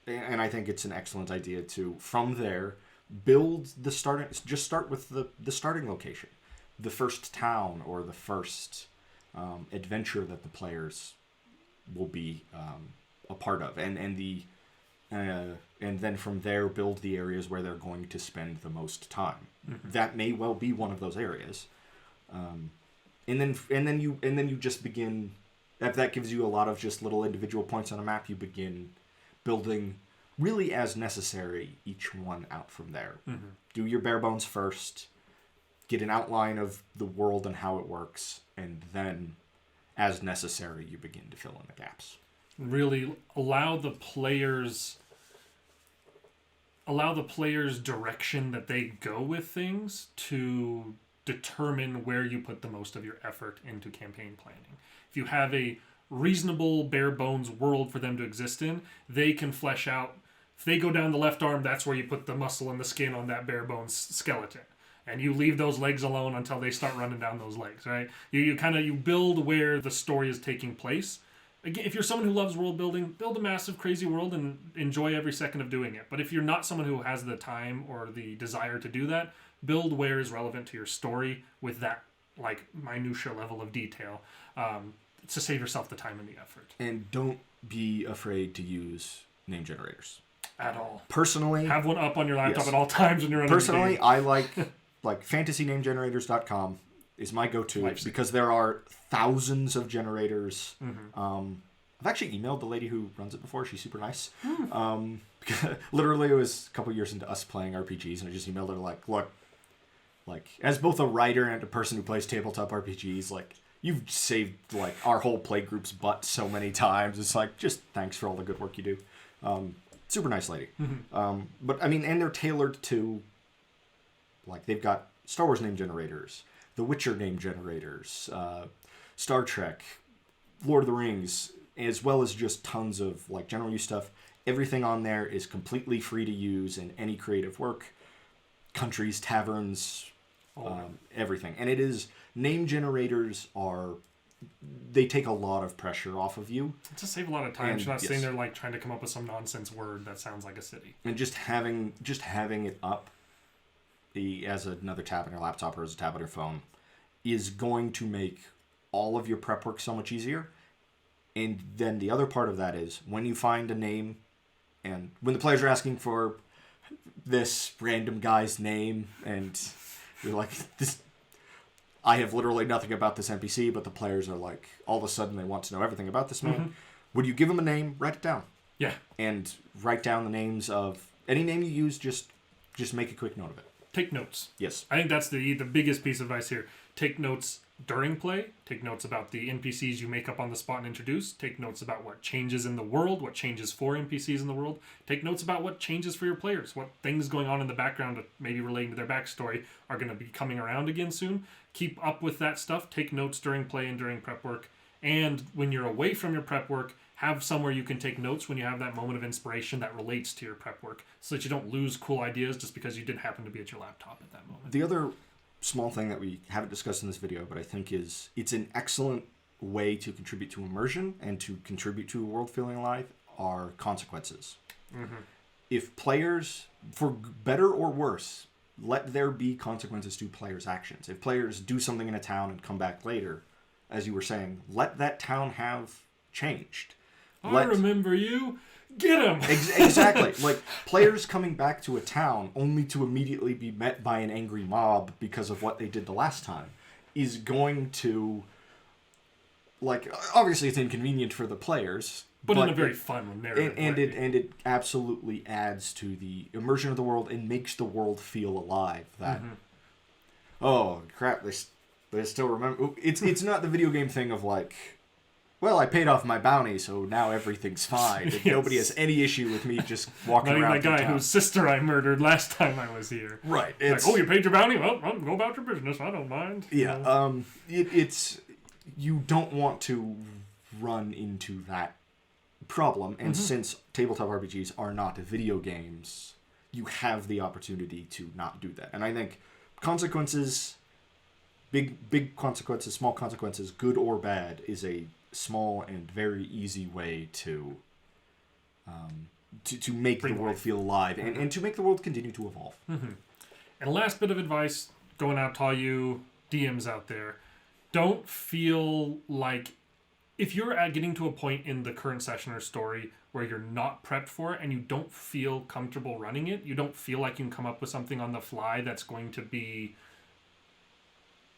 I think it's an excellent idea to, from there, build the starting. Just start with the starting location, the first town or the first adventure that the players will be a part of, and then from there build the areas where they're going to spend the most time. Mm-hmm. That may well be one of those areas, and then you just begin. That gives you a lot of just little individual points on a map. You begin building really as necessary each one out from there. Mm-hmm. Do your bare bones first, get an outline of the world and how it works, and then as necessary you begin to fill in the gaps. Really allow the players direction that they go with things to determine where you put the most of your effort into campaign planning. If you have a reasonable bare bones world for them to exist in, they can flesh out. If they go down the left arm, that's where you put the muscle and the skin on that bare bones skeleton. And you leave those legs alone until they start running down those legs, right? You build where the story is taking place. Again, if you're someone who loves world building, build a massive, crazy world and enjoy every second of doing it. But if you're not someone who has the time or the desire to do that, build where is relevant to your story with that like minutia level of detail, to save yourself the time and the effort. And don't be afraid to use name generators at all. Personally, have one up on your laptop at all times when you're running. Personally, I like fantasynamegenerators.com is my go-to because there are thousands of generators. Mm-hmm. I've actually emailed the lady who runs it before. She's super nice. Literally, it was a couple years into us playing RPGs, and I just emailed her like, look, like as both a writer and a person who plays tabletop RPGs, like you've saved like our whole play group's butt so many times. It's like, just thanks for all the good work you do. Super nice lady. Mm-hmm. But I mean, and they're tailored to, like, they've got Star Wars name generators, The Witcher name generators, Star Trek, Lord of the Rings, as well as just tons of like general use stuff. Everything on there is completely free to use in any creative work, countries, taverns, everything. And it is, name generators they take a lot of pressure off of you. To save a lot of time. You're not sitting there like trying to come up with some nonsense word that sounds like a city. And just having it up as another tab on your laptop or as a tab on your phone is going to make all of your prep work so much easier. And then the other part of that is when you find a name and when the players are asking for this random guy's name and you're like, I have literally nothing about this NPC, but the players are like, all of a sudden they want to know everything about this man. Mm-hmm. When you give them a name, write it down. Yeah. And write down the names of any name you use, just make a quick note of it. Take notes. Yes. I think that's the biggest piece of advice here. Take notes during play. Take notes about the NPCs you make up on the spot and introduce. Take notes about what changes in the world, what changes for NPCs in the world. Take notes about what changes for your players, what things going on in the background, maybe relating to their backstory, are going to be coming around again soon. Keep up with that stuff. Take notes during play and during prep work. And when you're away from your prep work, have somewhere you can take notes when you have that moment of inspiration that relates to your prep work so that you don't lose cool ideas just because you didn't happen to be at your laptop at that moment. The other small thing that we haven't discussed in this video, but I think it's an excellent way to contribute to immersion and to contribute to a world feeling alive are consequences. Mm-hmm. If players, for better or worse, let there be consequences to players' actions. If players do something in a town and come back later, as you were saying, let that town have changed. I remember you. Get him! Exactly. Like, players coming back to a town only to immediately be met by an angry mob because of what they did the last time is going to... Like, obviously it's inconvenient for the players, But in a very fun narrative way. And it absolutely adds to the immersion of the world and makes the world feel alive. That oh crap, they still remember. It's not the video game thing of like, well, I paid off my bounty, so now everything's fine. Yes. Nobody has any issue with me just walking around. Not that guy whose sister I murdered last time I was here. Right. It's like, oh, you paid your bounty? Well, go about your business. I don't mind. Yeah. It's you don't want to run into that problem, and since tabletop RPGs are not video games, you have the opportunity to not do that. And I think consequences, big consequences, small consequences, good or bad, is a small and very easy way to make the world feel alive and to make the world continue to evolve. And last bit of advice going out to all you DMs out there: don't feel like, if you're getting to a point in the current session or story where you're not prepped for it and you don't feel comfortable running it, you don't feel like you can come up with something on the fly that's going to be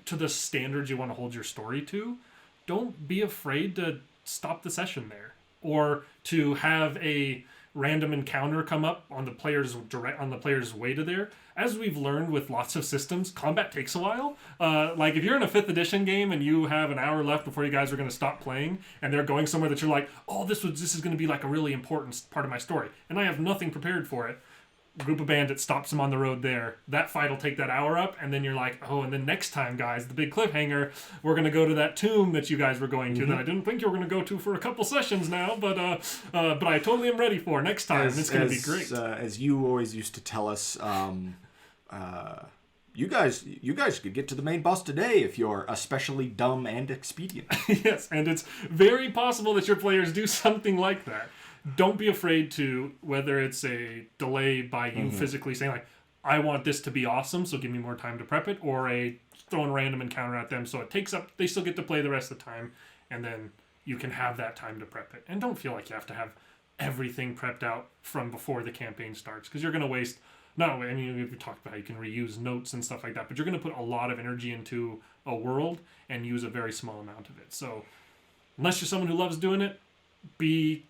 to the standards you want to hold your story to, don't be afraid to stop the session there, or to have a random encounter come up on the player's way to there. As we've learned with lots of systems, combat takes a while. Like if you're in a 5th edition game and you have an hour left before you guys are going to stop playing, and they're going somewhere that you're like, oh, this is going to be like a really important part of my story, and I have nothing prepared for it. Group of bandits stops them on the road there. That fight will take that hour up, and then you're like, oh, and then next time, guys, the big cliffhanger, we're going to go to that tomb that you guys were going to that I didn't think you were going to go to for a couple sessions now, but I totally am ready for next time. It's going to be great. As you always used to tell us, you guys could get to the main boss today if you're especially dumb and expedient. Yes, and it's very possible that your players do something like that. Don't be afraid to, whether it's a delay by you physically saying like, I want this to be awesome, so give me more time to prep it, or a throwing a random encounter at them so it takes up, they still get to play the rest of the time, and then you can have that time to prep it. And don't feel like you have to have everything prepped out from before the campaign starts, because you're going to waste, we talked about how you can reuse notes and stuff like that, but you're going to put a lot of energy into a world and use a very small amount of it. So unless you're someone who loves doing it, be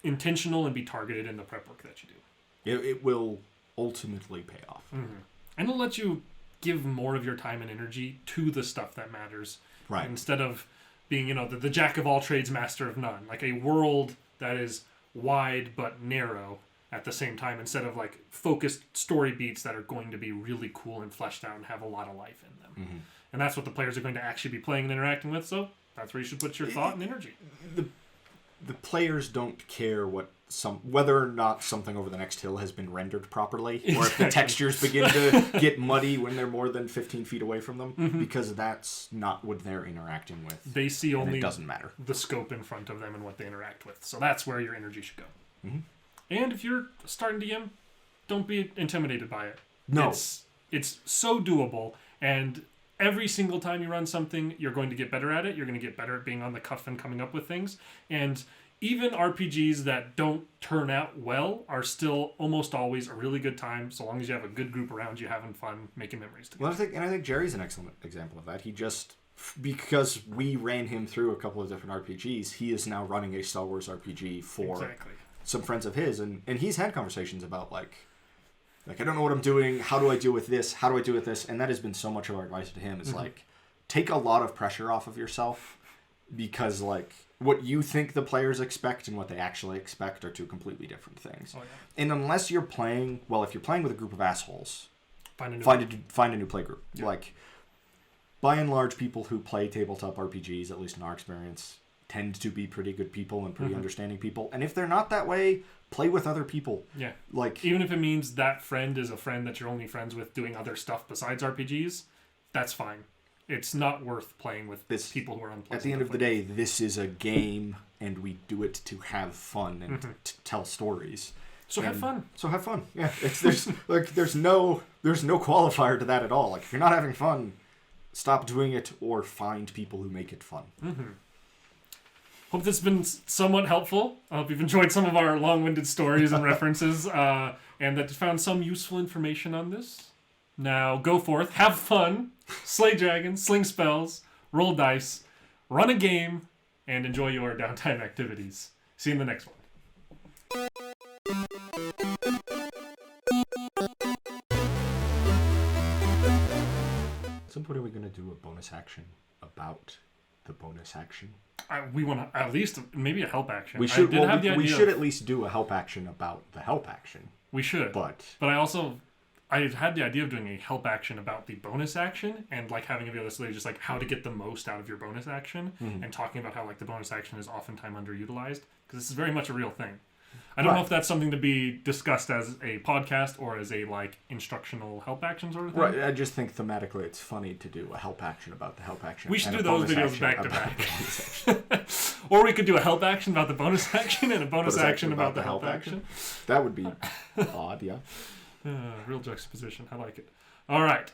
intentional and be targeted in the prep work that you do. It will ultimately pay off. And it'll let you give more of your time and energy to the stuff that matters. Right. Instead of being, the jack of all trades, master of none. Like a world that is wide but narrow at the same time, instead of like focused story beats that are going to be really cool and fleshed out and have a lot of life in them. And that's what the players are going to actually be playing and interacting with, so that's where you should put your thought and energy. The players don't care whether or not something over the next hill has been rendered properly, or if the textures begin to get muddy when they're more than 15 feet away from them, because that's not what they're interacting with. They see only it doesn't matter. The scope in front of them and what they interact with. So that's where your energy should go. And if you're starting DM, don't be intimidated by it. No. It's so doable, and every single time you run something, you're going to get better at it. You're going to get better at being on the cuff and coming up with things. And even RPGs that don't turn out well are still almost always a really good time, so long as you have a good group around you having fun, making memories together. Well, I think Jerry's an excellent example of that. He just, because we ran him through a couple of different RPGs, he is now running a Star Wars RPG for some friends of his, and he's had conversations about like I don't know what I'm doing, how do I deal with this, how do I deal with this, and that has been so much of our advice to him is like, take a lot of pressure off of yourself, because like what you think the players expect and what they actually expect are two completely different things. And unless you're playing, if you're playing with a group of assholes, find a new play group. Like, by and large, people who play tabletop RPGs, at least in our experience, tend to be pretty good people and pretty understanding people. And if they're not that way, play with other people. Yeah. Like, even if it means that friend is a friend that you're only friends with doing other stuff besides RPGs, that's fine. It's not worth playing with people who are unpleasant. At the end of the day, this is a game, and we do it to have fun and to tell stories. So have fun. Yeah, there's no qualifier to that at all. Like, if you're not having fun, stop doing it or find people who make it fun. Hope this has been somewhat helpful. I hope you've enjoyed some of our long-winded stories and references, and that you found some useful information on this. Now, go forth, have fun, slay dragons, sling spells, roll dice, run a game, and enjoy your downtime activities. See you in the next one. At some point, are we going to do a bonus action about the bonus action? We want to at least maybe a help action. We should. We should of, at least do a help action about the help action. We should. But I had the idea of doing a help action about the bonus action and like having a video that's just like how to get the most out of your bonus action and talking about how like the bonus action is oftentimes underutilized because this is very much a real thing. I don't know if that's something to be discussed as a podcast or as a like instructional help action sort of thing. Right. I just think thematically it's funny to do a help action about the help action. We should do those videos back to back. Or we could do a help action about the bonus action and a bonus action about the help action. That would be odd, yeah. Real juxtaposition. I like it. All right.